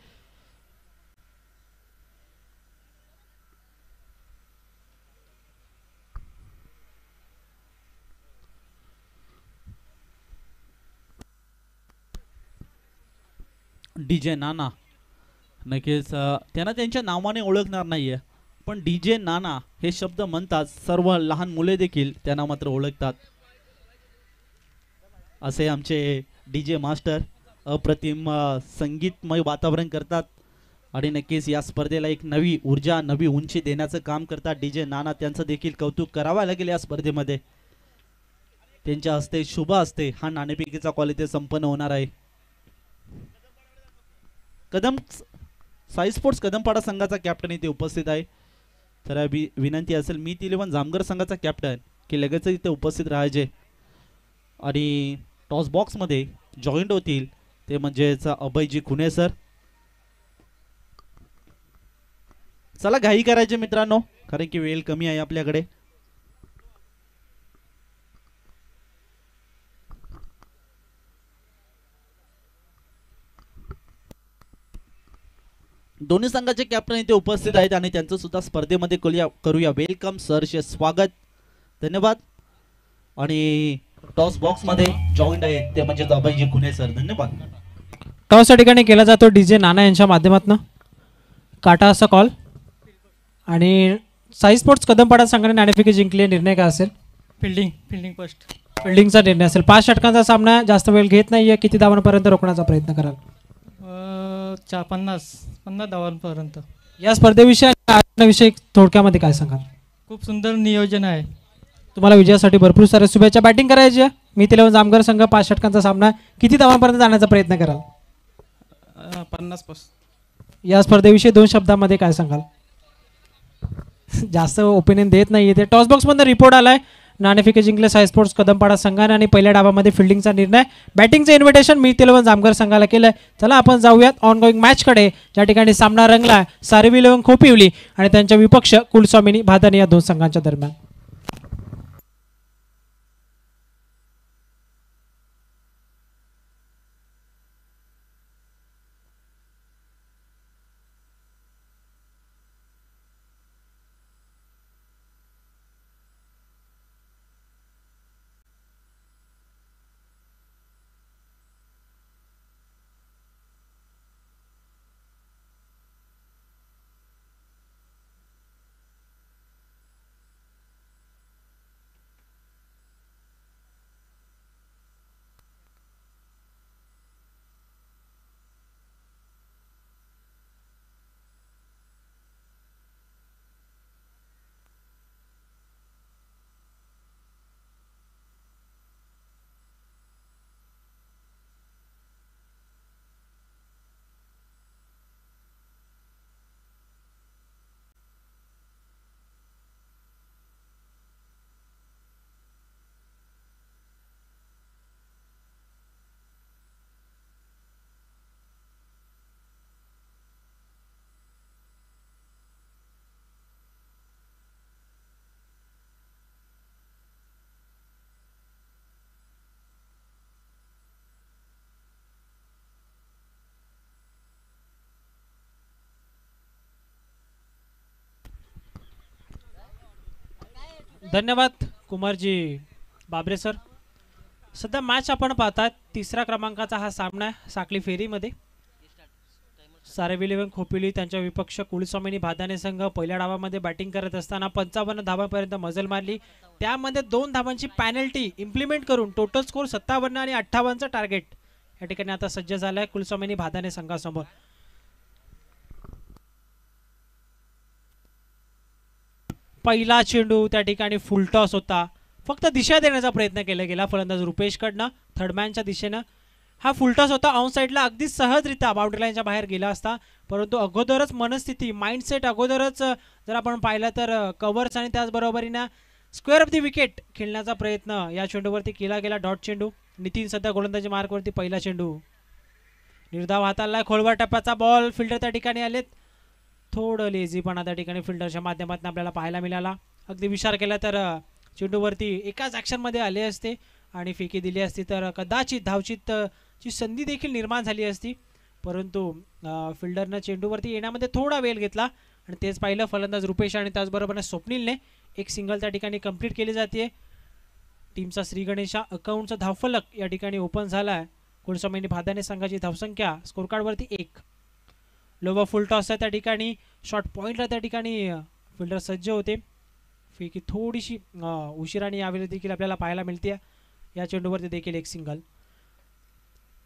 डीजे नाना, नक्कीच त्यांना त्यांच्या नावाने ओळखणार नाहीये, पण डीजे नाना हे शब्द म्हणतात सर्व लहान मुले देखील त्यांना मात्र ओळखतात. असे आमचे डीजे मास्टर अप्रतिम संगीतमय वातावरण करतात आणि नक्कीच या स्पर्धेला एक नवी ऊर्जा, नवी उंची देण्याचं काम करतात डीजे नाना. त्यांचं देखील कौतुक करावं लागेल या स्पर्धेमध्ये. त्यांच्या हस्ते शुभ हस्ते हा नाणेफेकीचा कॉल इथे संपन्न होणार आहे. कदम साई स्पोर्ट्स कदमपाडा संघाचा कॅप्टन इथे उपस्थित आहे, तर विनंती असेल मीट 11 जामगर संघाचा कॅप्टन की लगेच इथे उपस्थित राहायचे. आणि टॉस बॉक्स मध्ये जॉईंट होतील ते म्हणजेच अभयजी खुने सर. चला घाई करायचे मित्रांनो, कारण की वेळ कमी आहे आपल्याकडे. दोन्ही संघाचे कॅप्टन इथे उपस्थित आहेत आणि त्यांचं सुद्धा स्पर्धेमध्ये करूया वेलकम सरचे स्वागत, धन्यवाद. आणि टॉस बॉक्स मध्ये जॉईंट आहे ते म्हणजे अभयजी खुने सर, धन्यवाद. टॉस या ठिकाणी केला जातो डीजे नाना यांच्या माध्यमातून. काटा असा कॉल आणि साई स्पोर्ट्स कदमपाडा संघाने नाणेफेकी जिंकली. निर्णय काय असेल? Fielding first. फिल्डिंगचा निर्णय असेल. 5 षटकांचा सामना, जास्त वेळ घेत नाहीये. किती धावांपर्यंत रोखण्याचा प्रयत्न कराल? 50 धावांपर्यंत. या स्पर्धेविषयी थोडक्यामध्ये काय सांगाल? खूप सुंदर नियोजन आहे. तुम्हाला विजयासाठी भरपूर साऱ्या शुभेच्छा. बॅटिंग करायची आहे. मीट 11 जामगर संघ 5 षटकांचा सामना, किती धावांपर्यंत जाण्याचा प्रयत्न कराल? 50+. या स्पर्धेविषयी 2 शब्दांमध्ये काय सांगाल? जास्त ओपिनियन देत नाहीये ते. टॉस बॉक्स मध्ये रिपोर्ट आलाय नाणेफेकी जिंकले साई स्पोर्ट्स कदमपाडा संघाने आणि पहिल्या डावामध्ये फिल्डिंगचा निर्णय. बॅटिंगचं इन्व्हिटेशन मीट 11 जामगर संघाला केलंय. चला आपण जाऊयात ऑन गोईंग मॅच कडे, ज्या ठिकाणी सामना रंगला सारवी 11 खोपिवली आणि त्यांच्या विपक्ष कुलस्वामिनी भादानी या 2 संघांच्या दरम्यान. धन्यवाद कुमारजी बाबरे सर, सध्या मॅच आपण पाहतात तिसऱ्या क्रमांकाचा हा सामना आहे साखळी फेरीमध्ये. सारेविलेवन खोपिली त्यांच्या विपक्ष कुलस्वामिनी भादाने संघ पहिल्या डावामध्ये बॅटिंग करत असताना 55 धावांपर्यंत मजल मारली. त्यामध्ये 2 धावांची पॅनल्टी इम्प्लिमेंट करून टोटल स्कोर 57 आणि 58चं टार्गेट या ठिकाणी आता सज्ज झालं आहे कुलस्वामिनी भादाने संघासमोर. पहिला चेंडू त्या ठिकाणी फुलटॉस होता, फक्त दिशा देण्याचा प्रयत्न केला गेला फलंदाज रुपेशकडनं थर्डमॅनच्या दिशेनं. हा फुलटॉस होता ऑन साईडला, अगदी सहजरित्या बाउंड्री लाईनच्या बाहेर गेला असता, परंतु अगोदरच मनस्थिती माइंडसेट अगोदरच जर आपण पाहिलं तर कव्हर्स आणि त्याचबरोबरीनं स्क्वेअर ऑफ दी विकेट खेळण्याचा प्रयत्न या चेंडूवरती केला गेला. डॉट चेंडू. नितीन सध्या गोलंदाजी मार्कवरती. पहिला चेंडू निर्धाव हाताला, खोलवर टप्प्याचा बॉल. फिल्डर त्या ठिकाणी आलेत, थोडं लेझीपणा त्या ठिकाणी फिल्डरच्या माध्यमातून आपल्याला पाहायला मिळाला. अगदी विचार केला तर चेंडूवरती एकाच ॲक्शनमध्ये आले असते आणि फेकी दिली असती तर कदाचित धावचित ची संधी देखील निर्माण झाली असती, परंतु फिल्डरनं चेंडूवरती येण्यामध्ये थोडा वेळ घेतला आणि तेच पाहिलं फलंदाज रुपेश आणि त्याचबरोबर स्वप्नीलने. एक सिंगल त्या ठिकाणी कंप्लीट केली जाते. टीमचा श्री गणेशा अकाउंटचा धावफलक या ठिकाणी ओपन झाला आहे. कुलस्वामिनी भादाने संघाची धावसंख्या स्कोरकार्डवरती 1. लोवर फुल टॉस त्या ठिकाणी शॉर्ट पॉईंटला त्या ठिकाणी फिल्डर सज्ज होते. फेकी थोडीशी उशिराने यावेळी देखील आपल्याला पाहायला मिळते. या चेंडूवरती देखील एक सिंगल.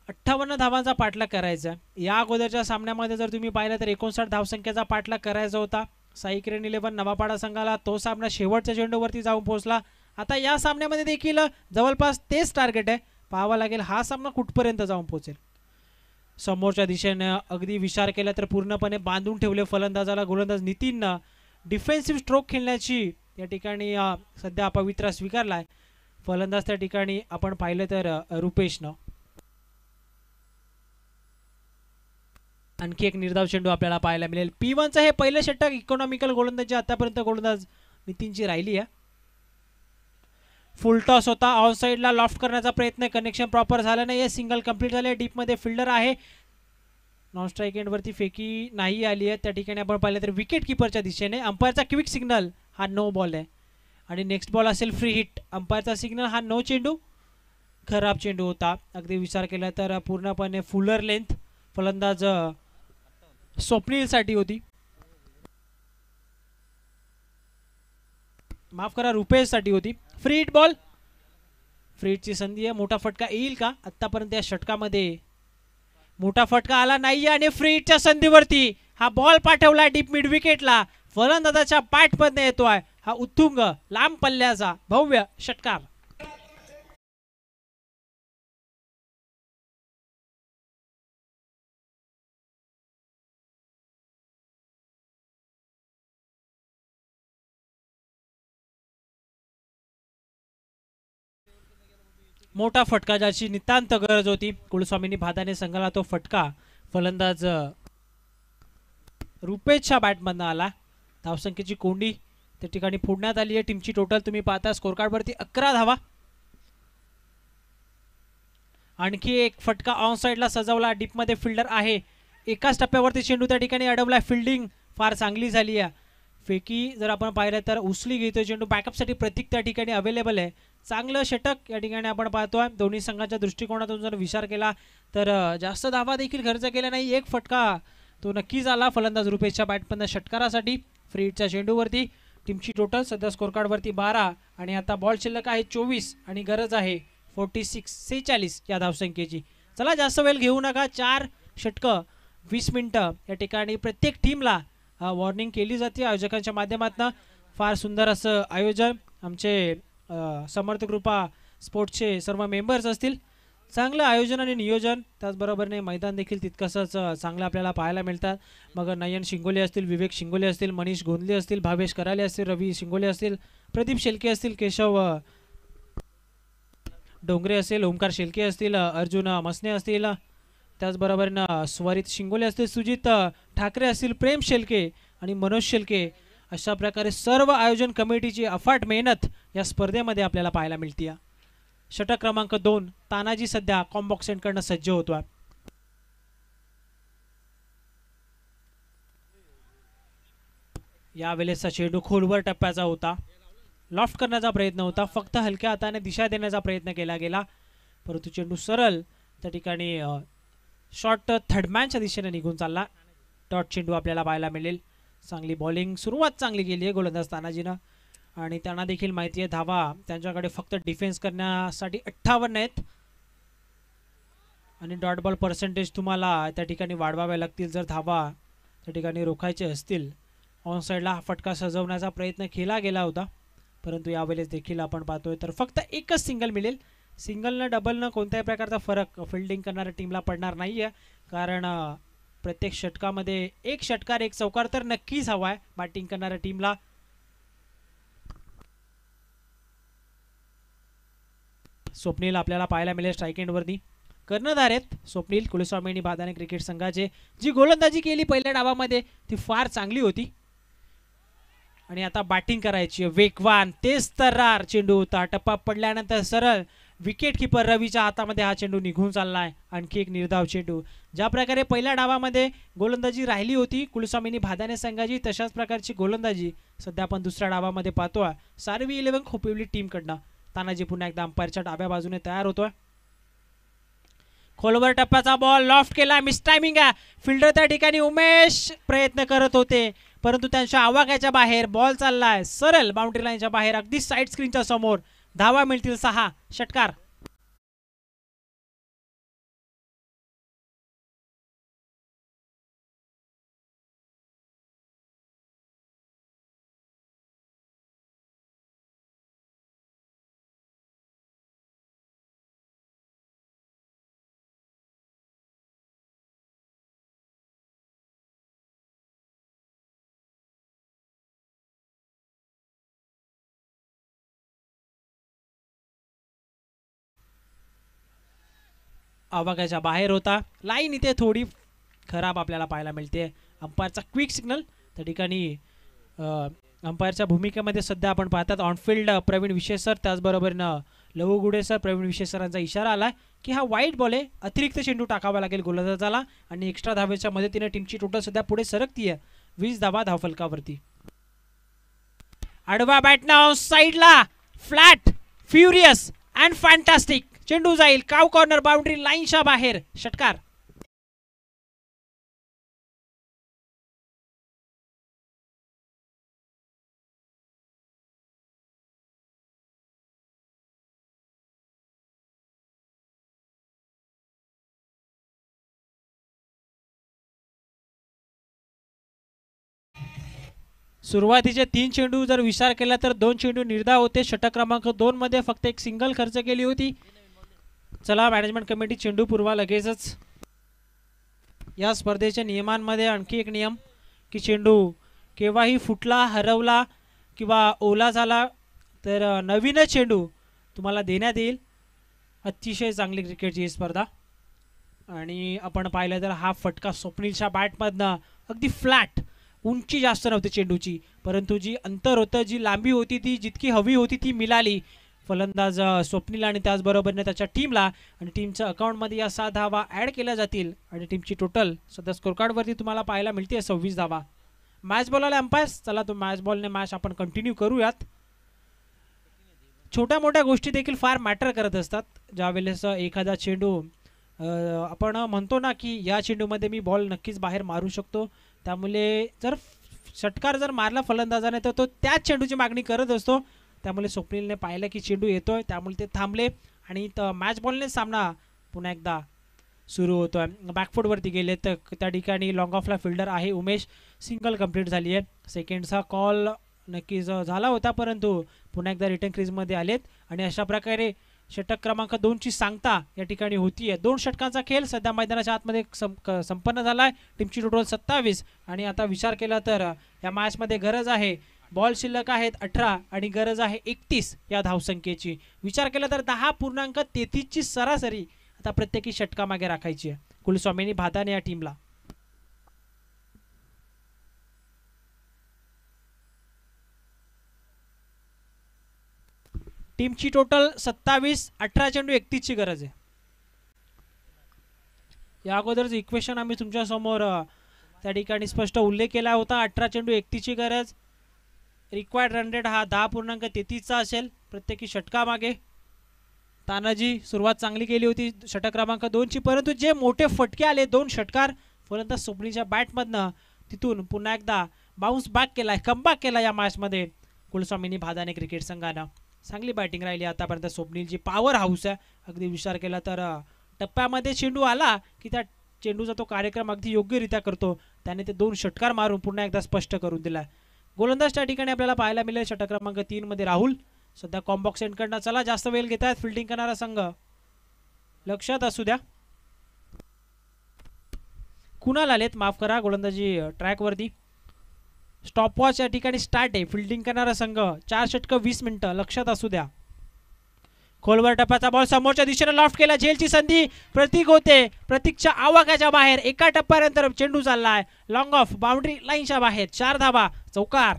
58 धावांचा पाठलाग करायचा. या अगोदरच्या सामन्यामध्ये जर तुम्ही पाहिलं तर 59 धावसंख्येचा पाठलाग करायचा होता साई किरण 11 नवापाडा संघाला. तो सामना शेवटच्या चेंडूवरती जाऊन पोहोचला. आता या सामन्यामध्ये देखील जवळपास तेच टार्गेट आहे. पाहावा लागेल हा सामना कुठपर्यंत जाऊन पोहोचेल. समोरच्या दिशेने अगदी विचार केला तर पूर्णपणे बांधून ठेवले फलंदाजाला गोलंदाज नितीननं. डिफेन्सिव्ह स्ट्रोक खेळण्याची या ठिकाणी सध्या अपवित्र स्वीकारलाय फलंदाज त्या ठिकाणी आपण पाहिलं तर रुपेशनं. आणखी एक निर्धाव चेंडू आपल्याला पाहायला मिळेल. P1चं हे पहिलं षटक इकॉनॉमिकल गोलंदाजी आतापर्यंत गोलंदाज नितीनची राहिली आहे. फुल टॉस होता, ऑन साईडला लॉफ्ट करण्याचा प्रयत्न, कनेक्शन प्रॉपर झालं नाही. सिंगल कंप्लीट झाले. डीपमध्ये फिल्डर आहे. नॉन स्ट्राईक एंडवरती फेकी नाही आली आहे. त्या ठिकाणी आपण पाहिलं तर विकेट किपरच्या दिशेने अंपायरचा क्विक सिग्नल हा नो बॉल आहे आणि नेक्स्ट बॉल असेल फ्री हिट. अंपायरचा सिग्नल हा नो चेंडू. खराब चेंडू होता. अगदी विचार केला तर पूर्णपणे फुलर लेंथ फलंदाज स्वप्नीलसाठी होती, माफ करा रुपेशसाठी होती. Free hit ball. फ्री हिटची संधी आहे. मोठा फटका येईल का? आतापर्यंत या षटकामध्ये मोठा फटका आला नाही आणि फ्री हिटच्या संधीवरती हा बॉल पाठवला डीप मिड विकेटला. फलंदाजाच्या बॅटमध्ये येतोय हा उत्तुंग लांब पल्ल्याचा भव्य षटकार. मोठा फटका ज्याची नितांत गरज होती कुलस्वामिनी भादाने संघाला. तो फटका फलंदाज रुपेशच्या बॅटमधनं आला. धावसंख्येची कोंडी त्या ठिकाणी फोडण्यात आली आहे. टीमची टोटल तुम्ही पाहता स्कोरकार्डवरती 11 धावा. आणखी एक फटका ऑन साईडला सजवला. डीपमध्ये फिल्डर आहे. एकाच टप्प्यावरती चेंडू त्या ठिकाणी अडवला. फिल्डिंग फार चांगली झाली आहे. फेकी जर आपण पाहिलं तर उचली घेतोय चेंडू. बॅकअपसाठी प्रतीक त्या ठिकाणी अवेलेबल आहे. चांगलं षटक या ठिकाणी आपण पाहतोय. दोन्ही संघाच्या दृष्टिकोनातून जर विचार केला तर जास्त धावा देखील खर्च केला नाही. एक फटका तो नक्कीच आला फलंदाज रुपेशच्या बॅटमधनं षटकारासाठी. फ्री हिटच्या चेंडूवरती टीमची टोटल सध्या स्कोरकार्डवरती 12 आणि आता बॉल शिल्लक आहे 24 आणि गरज आहे 46 या धावसंख्येची. चला जास्त वेळ घेऊ नका. 4 षटकं 20 मिनिटं या ठिकाणी प्रत्येक टीमला वॉर्निंग केली जाते आयोजकांच्या माध्यमातून. फार सुंदर असं आयोजन आमचे समर्थ कृपा स्पोर्ट्सचे सर्व मेंबर्स असतील. चांगलं आयोजन आणि नियोजन, त्याचबरोबरने मैदान देखील तितकंसंच चांगलं आपल्याला पाहायला मिळतात. मग नयन शिंगोले असतील, विवेक शिंगोले असतील, मनीष गोंदले असतील, भावेश कराले असतील, रवी शिंगोले असतील, प्रदीप शेलके असतील, केशव डोंगरे असेल, ओमकार शेलके असतील, अर्जुन मसने असतील, त्याचबरोबरनं स्वरित शिंगोले असतील, सुजित ठाकरे असतील, प्रेम शेलके आणि मनोज शेलके. अशा प्रकारे सर्व आयोजन कमिटीची अफाट मेहनत या स्पर्धेमध्ये आपल्याला पाहायला मिळते. षटक क्रमांक 2 तानाजी सध्या कॉम्बॉक्स एंडकडनं सज्ज होतोय. या वेळेचा चेंडू खोलवर टप्प्याचा होता. लॉफ्ट करण्याचा प्रयत्न होता, फक्त हलक्या हाताने दिशा देण्याचा प्रयत्न केला गेला, परंतु चेंडू सरळ त्या ठिकाणी शॉर्ट थर्डमॅनच्या दिशेने निघून चालला. डॉट चेंडू आपल्याला पाहायला मिळेल. चांगली बॉलिंग सुरुवात चांगली केली आहे गोलंदाज तानाजीनं आणि त्यांना देखील माहिती आहे धावा त्यांच्याकडे फक्त डिफेन्स करण्यासाठी 58 आहेत आणि डॉट बॉल पर्सेंटेज तुम्हाला त्या ठिकाणी वाढवाव्या लागतील जर धावा त्या ठिकाणी रोखायचे असतील. ऑन साईडला हा फटका सजवण्याचा प्रयत्न केला गेला होता, परंतु यावेळेस देखील आपण पाहतोय तर फक्त एकच सिंगल मिळेल. सिंगलनं डबलनं कोणत्याही प्रकारचा फरक फिल्डिंग करणाऱ्या टीमला पडणार नाही आहे, कारण प्रत्येक षटकामध्ये एक षटकार एक चौकार तर नक्कीच हवा आहे बॅटिंग करणाऱ्या टीमला. स्वप्नील आपल्याला पाहायला मिळेल स्ट्राईक एंडवरती. कर्णधार आहेत स्वप्नील कुलस्वामी आणि बादाने क्रिकेट संघाचे. जी गोलंदाजी केली पहिल्या डावामध्ये ती फार चांगली होती आणि आता बॅटिंग करायची वेगवान तेज तर्रार चेंडू होता. टप्पा पडल्यानंतर सरळ विकेट किपर रवीच्या हातामध्ये हा चेंडू निघून चाललाय. आणखी एक निर्धाव चेंडू. ज्या प्रकारे पहिल्या डावामध्ये गोलंदाजी राहिली होती कुलस्वामीनी भादाने संघाची, तशाच प्रकारची गोलंदाजी सध्या आपण दुसऱ्या डावामध्ये पाहतोय सार्वी 11 खोपिवली टीमकडनं. तानाजी पुन्हा एकदा अंपायरच्या डाव्या बाजूने तयार होतोय. खोलवर टप्प्याचा बॉल लॉफ्ट केला, मिस टायमिंग आहे. फिल्डर त्या ठिकाणी उमेश प्रयत्न करत होते, परंतु त्यांच्या आवाक्याच्या बाहेर बॉल चाललाय सरळ बाउंड्री लाईनच्या बाहेर अगदी साईड स्क्रीनच्या समोर. धावा मिळतील 6. षटकार. आवाक्याच्या बाहेर होता. लाईन इथे थोडी खराब आपल्याला पाहायला मिळते. अंपायरचा क्विक सिग्नल त्या ठिकाणी अंपायरच्या भूमिकेमध्ये सध्या आपण पाहतात ऑनफिल्ड प्रवीण विशेष सर, त्याचबरोबरनं लवू गुडे सर, प्रवीण विशेष सरांचा इशारा आला की हा वाईट बॉल आहे, अतिरिक्त चेंडू टाकावा लागेल गोलंदाजाला आणि एक्स्ट्रा धावेच्या मदतीने टीमची टोटल सध्या पुढे सरकतीये 20 धावा धावफलकावरती. आडवा बॅटना साईडला फ्लॅट फ्युरियस अँड फॅन्टास्टिक चेंडू जाईल काव कॉर्नर बाउंड्री लाईनच्या बाहेर. षटकार. सुरुवातीचे 3 चेंडू जर विचार केला तर 2 चेंडू निर्धाव होते. षटक क्रमांक 2 मध्ये फक्त एक सिंगल खर्च केली होती. चला मॅनेजमेंट कमिटी चेंडू पुरवा लगेचच. या स्पर्धेच्या नियमांमध्ये आणखी एक नियम की चेंडू केव्हाही फुटला, हरवला किंवा ओला झाला तर नवीन चेंडू तुम्हाला देण्यात येईल. अतिशय चांगली क्रिकेटची ही स्पर्धा आणि आपण पाहिलं तर हा फटका स्वप्नीलच्या बॅटमधनं अगदी फ्लॅट, उंची जास्त नव्हती चेंडूची, परंतु जी अंतर होतं, जी लांबी होती ती जितकी हवी होती ती मिळाली फलंदाज स्वप्नील आणि त्याचबरोबरने त्याच्या टीमला. आणि टीमच्या अकाउंटमध्ये या 7 धावा ॲड केल्या जातील आणि टीमची टोटल सध्या स्कोरकार्डवरती तुम्हाला पाहायला मिळते 26 धावा. मॅच बॉल आले अंपायर्स. चला तो मॅच बॉलने मॅच आपण कंटिन्यू करूयात. छोट्या मोठ्या गोष्टी देखील फार मॅटर करत असतात. ज्यावेळेस एखादा चेंडू आपण म्हणतो ना की या चेंडूमध्ये मी बॉल नक्कीच बाहेर मारू शकतो, त्यामुळे जर षटकार जर मारला फलंदाजाने तर तो त्याच चेंडूची मागणी करत असतो. त्यामुळे स्वप्नीलने पाहिलं की चेंडू येतोय, त्यामुळे ते थांबले आणि मॅच बॉलने सामना पुन्हा एकदा सुरू होतोय. बॅकफूटवरती गेले तर त्या ठिकाणी लॉंग ऑफला फिल्डर आहे उमेश. सिंगल कंप्लीट झाली आहे. सेकंडचा कॉल नक्कीच झाला होता, परंतु पुन्हा एकदा रिटर्न क्रीजमध्ये आलेत आणि अशा प्रकारे षटक क्रमांक 2 ची सांगता या ठिकाणी होतीये. 2 षटकांचा खेळ सध्या मैदानाच्या आतमध्ये संपन्न झाला आहे. टीमची टोटल 27 आणि आता विचार केला तर या मॅचमध्ये गरज आहे, बॉल शिल्लक आहेत 18 आणि गरज आहे 31 या धावसंख्येची. विचार केला तर 10.33 ची सरासरी आता प्रत्येकी षटकामागे राखायची आहे कुलस्वामीनी भादाने या टीमला. टीमची टोटल 27, 18 चेंडू 31 ची गरज आहे. या अगोदरच इक्वेशन आम्ही तुमच्या समोर त्या ठिकाणी स्पष्ट उल्लेख केला होता. 18 चेंडू 31 ची गरज. रिक्वायर्ड रन रेट हा 10.33चा असेल प्रत्येकी षटकामागे. तानाजी सुरुवात चांगली केली होती षटक क्रमांक 2ची, परंतु जे मोठे फटके आले 2 षटकार फलंदाज स्वप्नीलच्या बॅटमधनं, तिथून पुन्हा एकदा बाउन्स बॅक केलाय, कमबॅक केला या मॅचमध्ये कुलस्वामिनी भादाने क्रिकेट संघानं. चांगली बॅटिंग राहिली आतापर्यंत स्वप्नीलची, पॉवर हाऊस आहे. अगदी विचार केला तर टप्प्यामध्ये चेंडू आला की त्या चेंडूचा तो कार्यक्रम अगदी योग्यरित्या करतो. त्याने ते 2 षटकार मारून पुन्हा एकदा स्पष्ट करून दिला. गोलंदाज त्या ठिकाणी आपल्याला पाहायला मिळेल षटक क्रमांक 3 मध्ये राहुल. सध्या कॉम्बॉक्स एंडकडनं चला जास्त वेळ घेत आहेत फिल्डिंग करणारा संघ, लक्षात असू द्या. कुणाल आलेत माफ करा गोलंदाजी ट्रॅकवरती. स्टॉपवॉच या ठिकाणी स्टार्ट आहे. फिल्डिंग करणारा संघ 4 षटक 20 मिनिटं, लक्षात असू द्या. खोलवर टप्प्याचा बॉल समोरच्या दिशेने लॉफ्ट केला, झेलची संधी. प्रतीक होते, प्रतीकच्या आवाक्याच्या बाहेर, एका टप्प्यानंतर चेंडू चाललाय लॉंग ऑफ बाउंड्री लाईनच्या बाहेर. 4 धावा, चौकार.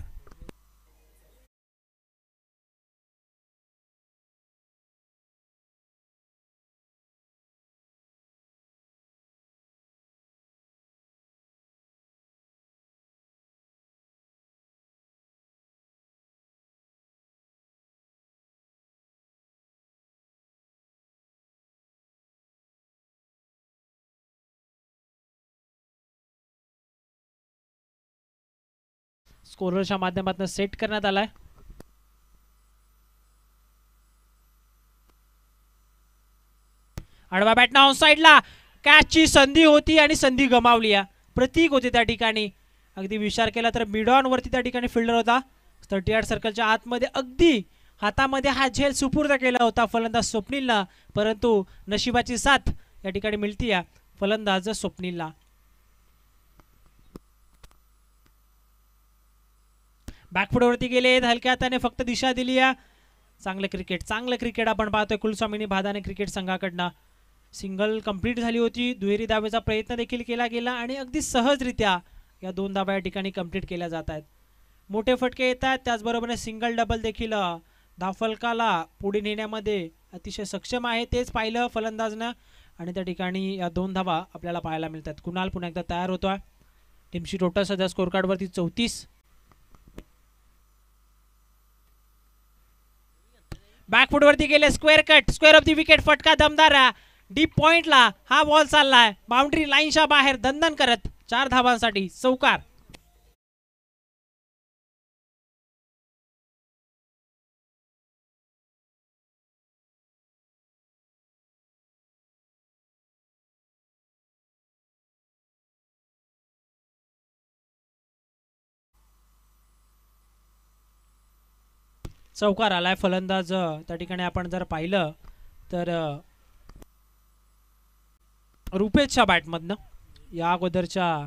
स्कोररच्या माध्यमातून सेट करण्यात आलाय. आडवा बॅट ऑन साइडला, कॅचची संधी होती आणि संधी गमावली. प्रतीक होते त्या ठिकाणी. अगदी विचार केला तर मिड ऑन वरती त्या ठिकाणी फिल्डर होता. 38 सर्कलच्या आतमध्ये अगदी हातामध्ये हा झेल सुपूर्द केला होता फलंदाज स्वप्नीलला, परंतु नशिबाची साथ या ठिकाणी मिळतीये फलंदाज स्वप्नीलला. बॅकफुटवरती गेले, हलक्या हाताने फक्त दिशा दिली. चांगलं क्रिकेट आपण पाहतोय कुलस्वामिनी भादाने क्रिकेट संघाकडनं. सिंगल कंप्लीट झाली होती, दुहेरी दावेचा प्रयत्न देखील केला गेला आणि अगदी सहजरित्या या 2 धावा या ठिकाणी कंप्लीट केल्या जात आहेत. मोठे फटके येत आहेत, त्याचबरोबर सिंगल डबल देखील धावफलकाला पुढे नेण्यामध्ये अतिशय सक्षम आहे. तेच पाहिलं फलंदाजनं आणि त्या ठिकाणी या 2 धावा आपल्याला पाहायला मिळतात. कुणाल पुन्हा एकदा तयार होतोय. टीमची टोटल सध्या स्कोर कार्डवरती 34. बॅकफुटवरती गेले, square cut, square of the wicket, फटका दमदार. डीप पॉइंटला हा बॉल चाललाय बाउंड्री लाईनच्या बाहेर दणदण करत. 4 धावांसाठी चौकार. चौकार आलाय फलंदाज त्या ठिकाणी आपण जर पाहिलं तर रुपेशच्या बॅटमधनं. या अगोदरच्या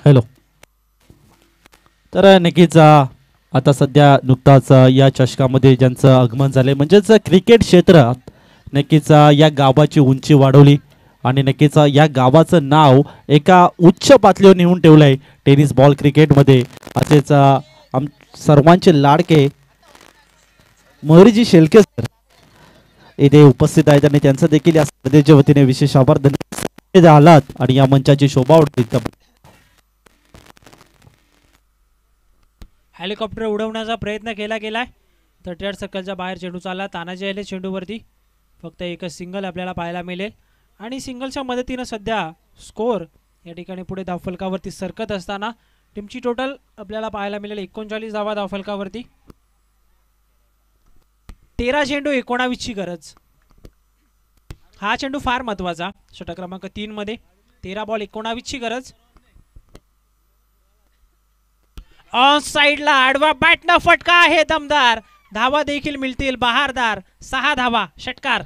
हॅलो तर नक्कीच आता सध्या नुकताच या चषकामध्ये ज्यांचं आगमन झाले म्हणजेच क्रिकेट क्षेत्रात नक्कीच या गावाची उंची वाढवली आणि नक्कीच या गावाचं नाव एका उच्च पातळीवर नेऊन ठेवलं आहे टेनिस बॉल क्रिकेटमध्ये. असेच सर्वांचे लाडके मोहरीजी शेळके सर इथे उपस्थित आहेत आणि त्यांचं देखील या स्पर्धेच्या वतीने विशेष आभार. धन्यवाद आलात आणि या मंचाची शोभा वाढवली. हेलिकॉप्टर उडवण्याचा प्रयत्न केला गेलाय. 38 सर्कलच्या बाहेर चेंडू चालला. तानाजी आले चेंडूवरती. फक्त एकच सिंगल आपल्याला पाहायला मिळेल आणि सिंगलच्या मदतीनं सध्या स्कोर या ठिकाणी पुढे धावफलकावरती सरकत असताना टीमची टोटल आपल्याला पाहायला मिळेल 39 धावा धावफलकावरती. 13 चेंडू 19ची गरज. हा चेंडू फार महत्वाचा. षटक क्रमांक 3 मध्ये 13 बॉल 19ची गरज. ऑन साइडला आडवा बॅटनं फटका आहे दमदार. धावा देखील मिळतील बहारदार. 6 धावा, षटकार.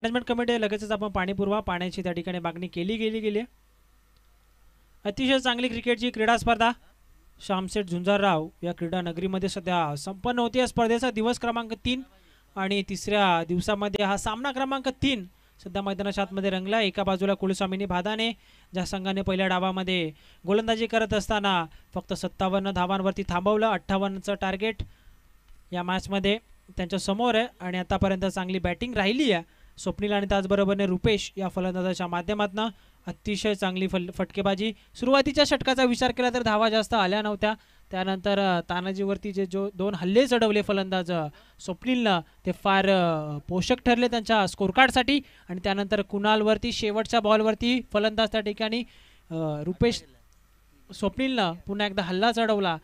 मॅनेजमेंट कमिटी लगेचच आपण पाणी पुरवा. पाण्याची त्या ठिकाणी मागणी केली गेली. अतिशय चांगली क्रिकेटची क्रीडा स्पर्धा श्यामसेठ झुंजारराव या क्रीडा नगरीमध्ये सध्या संपन्न होती. या स्पर्धेचा दिवस क्रमांक 3 आणि तिसऱ्या दिवसामध्ये हा सामना क्रमांक 3 सध्या मैदानाच्या आतमध्ये रंगला. एका बाजूला कुलस्वामिनी भादाने, ज्या संघाने पहिल्या डावामध्ये गोलंदाजी करत असताना फक्त 57 धावांवरती थांबवलं. 58चं टार्गेट या मॅचमध्ये त्यांच्या समोर आहे आणि आतापर्यंत चांगली बॅटिंग राहिली आहे. स्वप्नील आणि त्याचबरोबरने रुपेश या फलंदाजाच्या माध्यमातून अतिशय चांगली फटकेबाजी. सुरुवातीच्या षटकाचा विचार केला तर धावा जास्त आल्या नव्हत्या. त्यानंतर तानाजीवरती जो 2 हल्ले चढवले फलंदाज स्वप्नीलनं ते फार पोषक ठरले त्यांच्या स्कोरकार्डसाठी. आणि त्यानंतर कुणालवरती शेवटच्या बॉलवरती फलंदाज त्या ठिकाणी रुपेश स्वप्नीलनं पुन्हा एकदा हल्ला चढवला.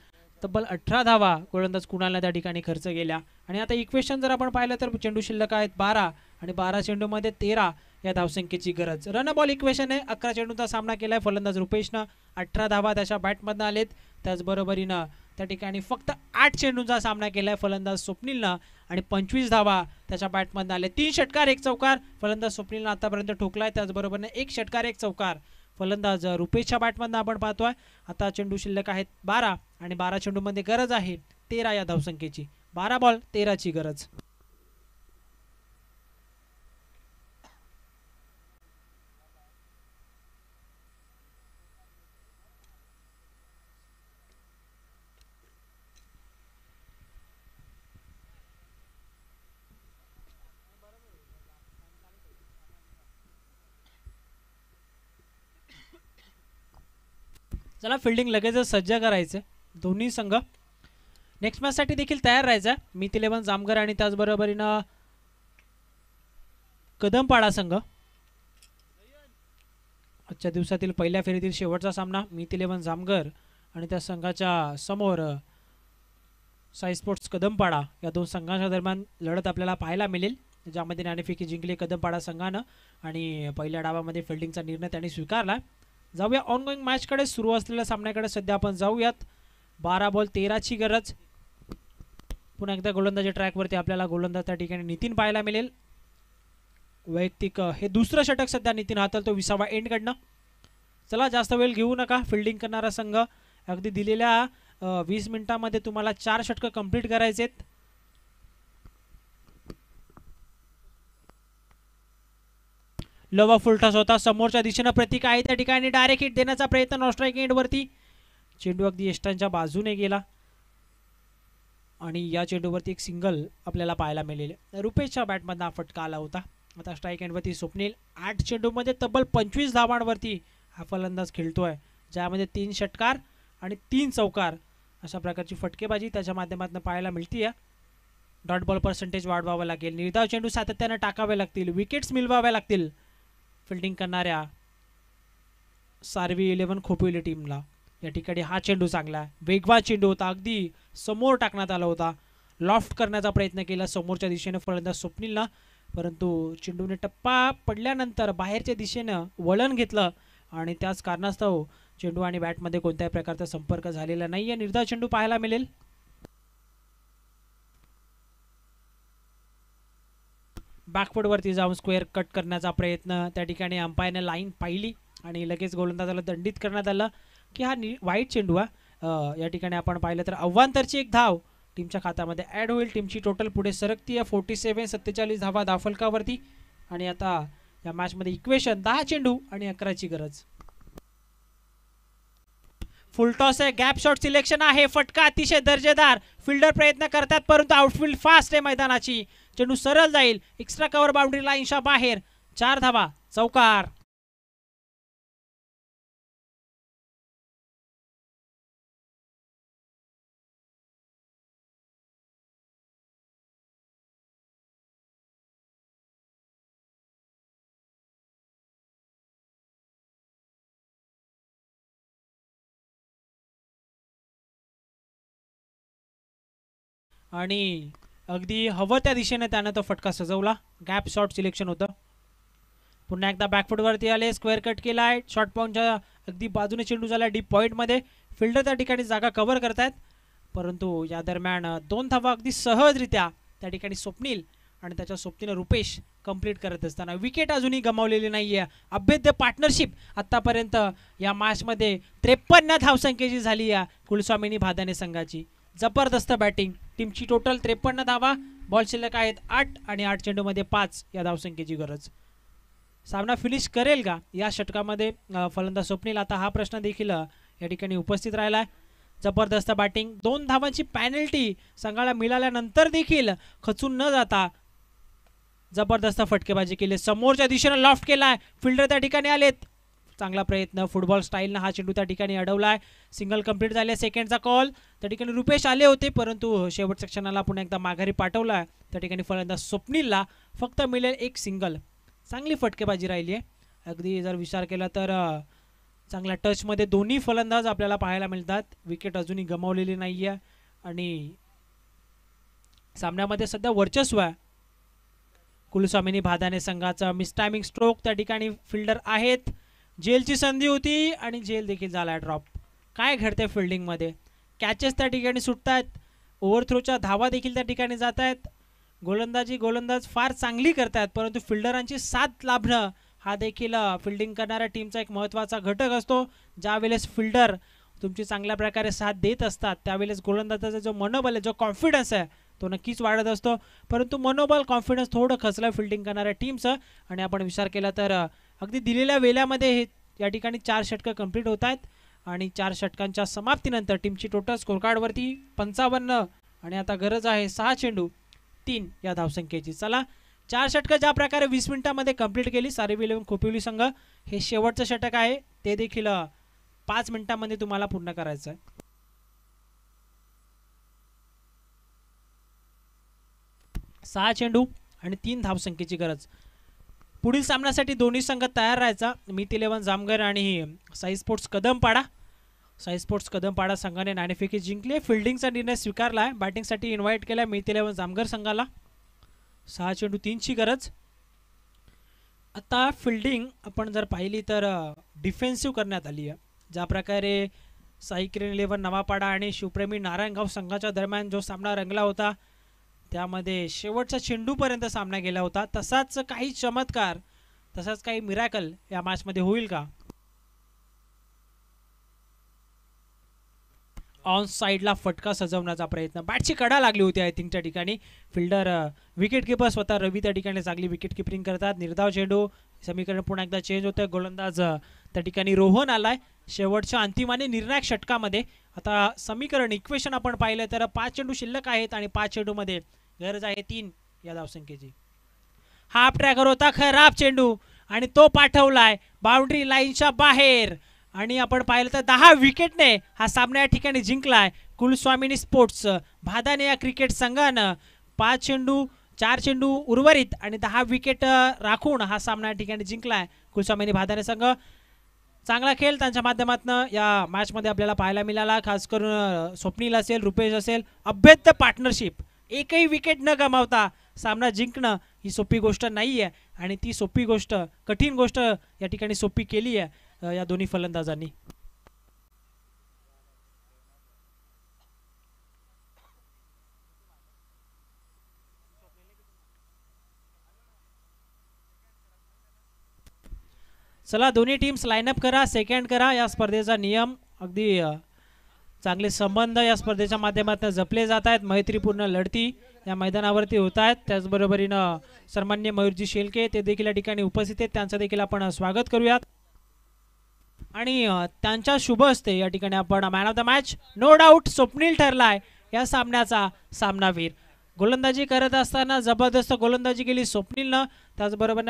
तब्बल 18 धावा गोलंदाज कुणालनं त्या ठिकाणी खर्च केल्या. आणि आता इक्वेशन जर आपण पाहिलं तर चेंडू शिल्लक आहेत 12 आणि 12 चेंडूमध्ये 13 या धावसंख्येची गरज. रन बॉल इक्वेशन आहे. 11 चेंडूचा सामना केलाय फलंदाज रुपेशनं. 18 धावा त्याच्या बॅटमधनं आलेत. त्याचबरोबरीनं त्या ठिकाणी फक्त 8 चेंडूंचा सामना केलाय फलंदाज स्वप्नीलनं आणि 25 धावा त्याच्या बॅटमधनं आले. 3 षटकार 1 चौकार फलंदाज स्वप्नीलनं आतापर्यंत ठोकलाय. त्याचबरोबरने 1 षटकार 1 चौकार फलंदाज रुपेशच्या बॅटमधनं आपण पाहतोय. आता चेंडू शिल्लक आहेत 12 आणि 12 चेंडूमध्ये गरज आहे 13 या धावसंख्येची. 12 बॉल 13 ची गरज. चला फिल्डिंग लगेचच सज्ज करायचं. दोन्ही संघ नेक्स्ट मॅचसाठी देखील तयार राहायचं. मिथ 11 जामगर आणि त्याचबरोबरीनं कदमपाडा संघ. आजच्या दिवसातील पहिल्या फेरीतील शेवटचा सामना मिथ 11 जामगर आणि त्या संघाच्या समोर साई स्पोर्ट्स कदमपाडा या 2 संघांच्या दरम्यान लढत आपल्याला पाहायला मिळेल, ज्यामध्ये नाणेफेकी जिंकली कदमपाडा संघानं आणि पहिल्या डावामध्ये फिल्डिंगचा निर्णय त्यांनी स्वीकारला. जाऊया ऑनगोईंग मॅचकडे. सुरू असलेल्या सामन्याकडे सध्या आपण जाऊयात. 12 बॉल 13 ची गरज. पुन्हा एकदा गोलंदाजी ट्रॅकवरती आपल्याला गोलंदाज त्या ठिकाणी नितीन पाहायला मिळेल. वैयक्तिक हे दुसरं षटक सध्या नितीन हाताळतो 20वा एंडकडनं. चला जास्त वेळ घेऊ नका. फिल्डिंग करणारा संघ अगदी दिलेल्या 20 मिनिटांमध्ये तुम्हाला 4 षटकं कंप्लीट करायचेत. लोवा फुलटॉस होता. समोरच्या दिशेनं प्रतीक आहे त्या ठिकाणी डायरेक्ट हिट देण्याचा प्रयत्न नॉन स्ट्राईक एंडवरती. चेंडू अगदी यष्टांच्या बाजूने गेला आणि या चेंडूवरती एक सिंगल आपल्याला पाहायला मिळेल. रुपेशच्या बॅटमधनं फटका आला होता. आता स्ट्राईक एंडवरती स्वप्नील 8 चेंडूमध्ये तब्बल 25 धावांवरती हा फलंदाज खेळतोय, ज्यामध्ये 3 षटकार आणि 3 चौकार अशा प्रकारची फटकेबाजी त्याच्या माध्यमातून पाहायला मिळते. डॉट बॉल पर्सेंटेज वाढवावं लागेल. निर्धाव चेंडू सातत्यानं टाकावे लागतील. विकेट्स मिळवाव्या लागतील फिल्डिंग करणाऱ्या सार्वी 11 खोपोली टीमला. या ठिकाणी हा चेंडू चांगला वेगवान चेंडू होता. अगदी समोर टाकण्यात आला होता. लॉफ्ट करण्याचा प्रयत्न केला समोरच्या दिशेने फलंदाज स्वप्नीलनं, परंतु चेंडूने टप्पा पडल्यानंतर बाहेरच्या दिशेनं वळण घेतलं आणि त्याच कारणास्तव चेंडू आणि बॅटमध्ये कोणत्याही प्रकारचा संपर्क झालेला नाहीये. निर्धाव चेंडू पाहायला मिळेल. बॅकफुटवरती जाऊन स्क्वेअर कट करण्याचा प्रयत्न त्या ठिकाणी अंपायरने लाईन पाहिली आणि लगेच गोलंदाजाला दंडित करण्यात आलं की हा वाईट चेंडू आहे. या ठिकाणी आपण पाहिलं तर अव्वांतरची एक धाव टीमच्या खात्यामध्ये ॲड होईल. टीमची टोटल पुढे सरकती आहे 47 धावा धावफलकावरती. आणि आता या मॅचमध्ये इक्वेशन 10 चेंडू आणि 11 ची गरज. फुलटॉस आहे. गॅप शॉट सिलेक्शन आहे. फटका अतिशय दर्जेदार. फिल्डर प्रयत्न करतात परंतु आउटफील्ड फास्ट आहे मैदानाची. चेंडू सरळ जाईल. एक्स्ट्रा कव्हर बाउंड्री लाईनच्या बाहेर. 4 धावा चौकार. आणि अगदी हवं त्या दिशेने त्यानं तो फटका सजवला. गॅप शॉट सिलेक्शन होतं. पुन्हा एकदा बॅकफुटवरती आले. स्क्वेअर कट केला आहे. शॉर्ट पॉईंटच्या अगदी बाजूने चेंडू झाला डीप पॉईंटमध्ये. फिल्डर त्या ठिकाणी जागा कव्हर करतायत, परंतु या दरम्यान 2 धावा अगदी सहजरित्या त्या ठिकाणी स्वप्नील आणि त्याच्या सोबतीनं रुपेश कंप्लीट करत असताना विकेट अजूनही गमावलेली नाही आहे. अभेद्य पार्टनरशिप आत्तापर्यंत या मॅचमध्ये 53 धावसंख्येची झाली आहे कुलस्वामिनी भादाने संघाची. जबरदस्त बॅटिंग. टीमची टोटल 53 धावा, बॉल शिल्लक आहेत 8 आणि 8 चेंडूमध्ये 5 या धावसंख्येची गरज. सामना फिनिश करेल का या षटकामध्ये फलंदाज स्वप्नील, आता हा प्रश्न देखील या ठिकाणी उपस्थित राहिला आहे. जबरदस्त बॅटिंग. 2 धावांची पॅनल्टी संघाला मिळाल्यानंतर देखील खचून न जाता जबरदस्त फटकेबाजी केली. समोरच्या दिशेने लॉफ्ट केलाय, फिल्डर त्या ठिकाणी आलेत. चांगला प्रयत्न, फुटबॉल स्टाईलनं हा चेंडू त्या ठिकाणी अडवलाय. सिंगल कंप्लीट झाले. सेकंडचा कॉल. त्या ठिकाणी रुपेश आले होते, परंतु शेवटच्या क्षणाला पुन्हा एकदा माघारी पाठवलाय. त्या ठिकाणी फलंदाज स्वप्नीलला फक्त मिळेल एक सिंगल. चांगली फटकेबाजी राहिली आहे. अगदी जर विचार केला तर चांगल्या टचमध्ये दोन्ही फलंदाज आपल्याला पाहायला मिळतात. विकेट अजूनही गमावलेली नाही आहे आणि सामन्यामध्ये सध्या वर्चस्व आहे कुलस्वामिनी भादाने संघाचा. मिस टायमिंग स्ट्रोक त्या ठिकाणी फिल्डर आहेत. जेलची संधी होती आणि जेल देखील झाला ड्रॉप. काय घडते फिल्डिंगमध्ये? कॅचेस त्या ठिकाणी सुटत आहेत, ओव्हरथ्रोच्या धावा देखील त्या ठिकाणी जात आहेत. गोलंदाज फार चांगली करतात, परंतु फिल्डरांची साथ लाभणं हा देखील फिल्डिंग करणाऱ्या टीमचा एक महत्त्वाचा घटक असतो. ज्यावेळेस फिल्डर तुमची चांगल्या प्रकारे साथ देत असतात त्यावेळेस गोलंदाजाचा जो मनोबल आहे, जो कॉन्फिडन्स आहे तो नक्कीच वाढत असतो. परंतु मनोबल, कॉन्फिडन्स थोडं खचलं फिल्डिंग करणाऱ्या टीमचं. आणि आपण विचार केला तर अगदी दिलेल्या वेळामध्ये हे या ठिकाणी 4 षटकं कंप्लीट होत आहेत आणि 4 षटकांच्या समाप्तीनंतर टीमची टोटल स्कोरकार्डवरती 55 आणि आता गरज आहे 6 चेंडू 3 या धावसंख्येची. चला, 4 षटकं ज्या प्रकारे 20 मिनिटांमध्ये कंप्लीट केली सारेबी इलेव्हन खोपिवली संघ, हे शेवटचं षटक आहे ते देखील 5 मिनिटांमध्ये तुम्हाला पूर्ण करायचं आहे. सहा चेंडू आणि 3 धावसंख्येची गरज. पुढील सामन्यासाठी दोन्ही संघ तयार राहायचा. मीत इलेव्हन जामगर आणि साई स्पोर्ट्स कदमपाडा. साई स्पोर्ट्स कदमपाडा संघाने नाणेफेकी जिंकली. फिल्डिंगचा निर्णय स्वीकारला आहे. बॅटिंगसाठी इन्व्हाइट केला मीत इलेव्हन जामगर संघाला. 6 चेंडू 3ची गरज. आता फिल्डिंग आपण जर पाहिली तर डिफेन्सिव्ह करण्यात आली आहे. ज्या प्रकारे साई किरण इलेव्हन नवापाडा आणि शिवप्रेमी नारायणगाव संघाच्या दरम्यान जो सामना रंगला होता त्यामध्ये शेवटच्या चेंडूपर्यंत सामना गेला होता, तसाच काही चमत्कार, तसाच काही मिरॅकल या मॅचमध्ये होईल का? ऑन साईडला फटका सजवण्याचा प्रयत्न, बॅटची कडा लागली होती आय थिंक त्या ठिकाणी. फिल्डर विकेट किपर स्वतः रवी त्या ठिकाणी चांगली विकेट किपिंग करतात. निर्धाव चेंडू, समीकरण पुन्हा एकदा चेंज होतं. गोलंदाज त्या ठिकाणी रोहन आलाय शेवटच्या अंतिम आणि निर्णायक षटकामध्ये. आता समीकरण इक्वेशन आपण पाहिलं तर 5 चेंडू शिल्लक आहेत आणि 5 चेंडूमध्ये गरज आहे 3 या धावसंख्येची. हाफ ट्रॅकर होता, खराब चेंडू आणि तो पाठवलाय बाउंड्री लाईनच्या बाहेर. आणि आपण पाहिलं तर 10 विकेटने हा सामना या ठिकाणी जिंकलाय कुलस्वामिनी स्पोर्ट्स भादाने या क्रिकेट संघानं. 5 चेंडू 4 चेंडू उर्वरित आणि 10 विकेट राखून हा सामना या ठिकाणी जिंकलाय कुलस्वामिनी भादाने संघ. चांगला खेळ त्यांच्या माध्यमातून या मॅचमध्ये आपल्याला पाहायला मिळाला. खास करून स्वप्नील असेल, रुपेश असेल, अभेद्य पार्टनरशिप. एकही विकेट न गमावता सामना जिंकणं ही सोपी गोष्ट नाही आहे आणि ती सोपी गोष्ट, कठीण गोष्ट या ठिकाणी सोपी केली आहे या दोन्ही फलंदाजांनी. चला, दोन्ही टीम्स लाईनअप करा, सेकंड करा. या स्पर्धेचा नियम अगदी चांगले संबंध या स्पर्धेच्या माध्यमातून जपले जात आहेत. मैत्रीपूर्ण लढती या मैदानावरती होत आहेत. त्याचबरोबरीनं सन्माननीय मयूरजी शेलके ते देखील या ठिकाणी उपस्थित आहेत, त्यांचं देखील आपण स्वागत करूयात. आणि त्यांच्या शुभ हस्ते या ठिकाणी आपण man of the match no doubt Swapnil ठरलाय या सामन्याचा सामनावीर. गोलंदाजी करत असताना जबरदस्त गोलंदाजी केली स्वप्नीलनं. त्याचबरोबर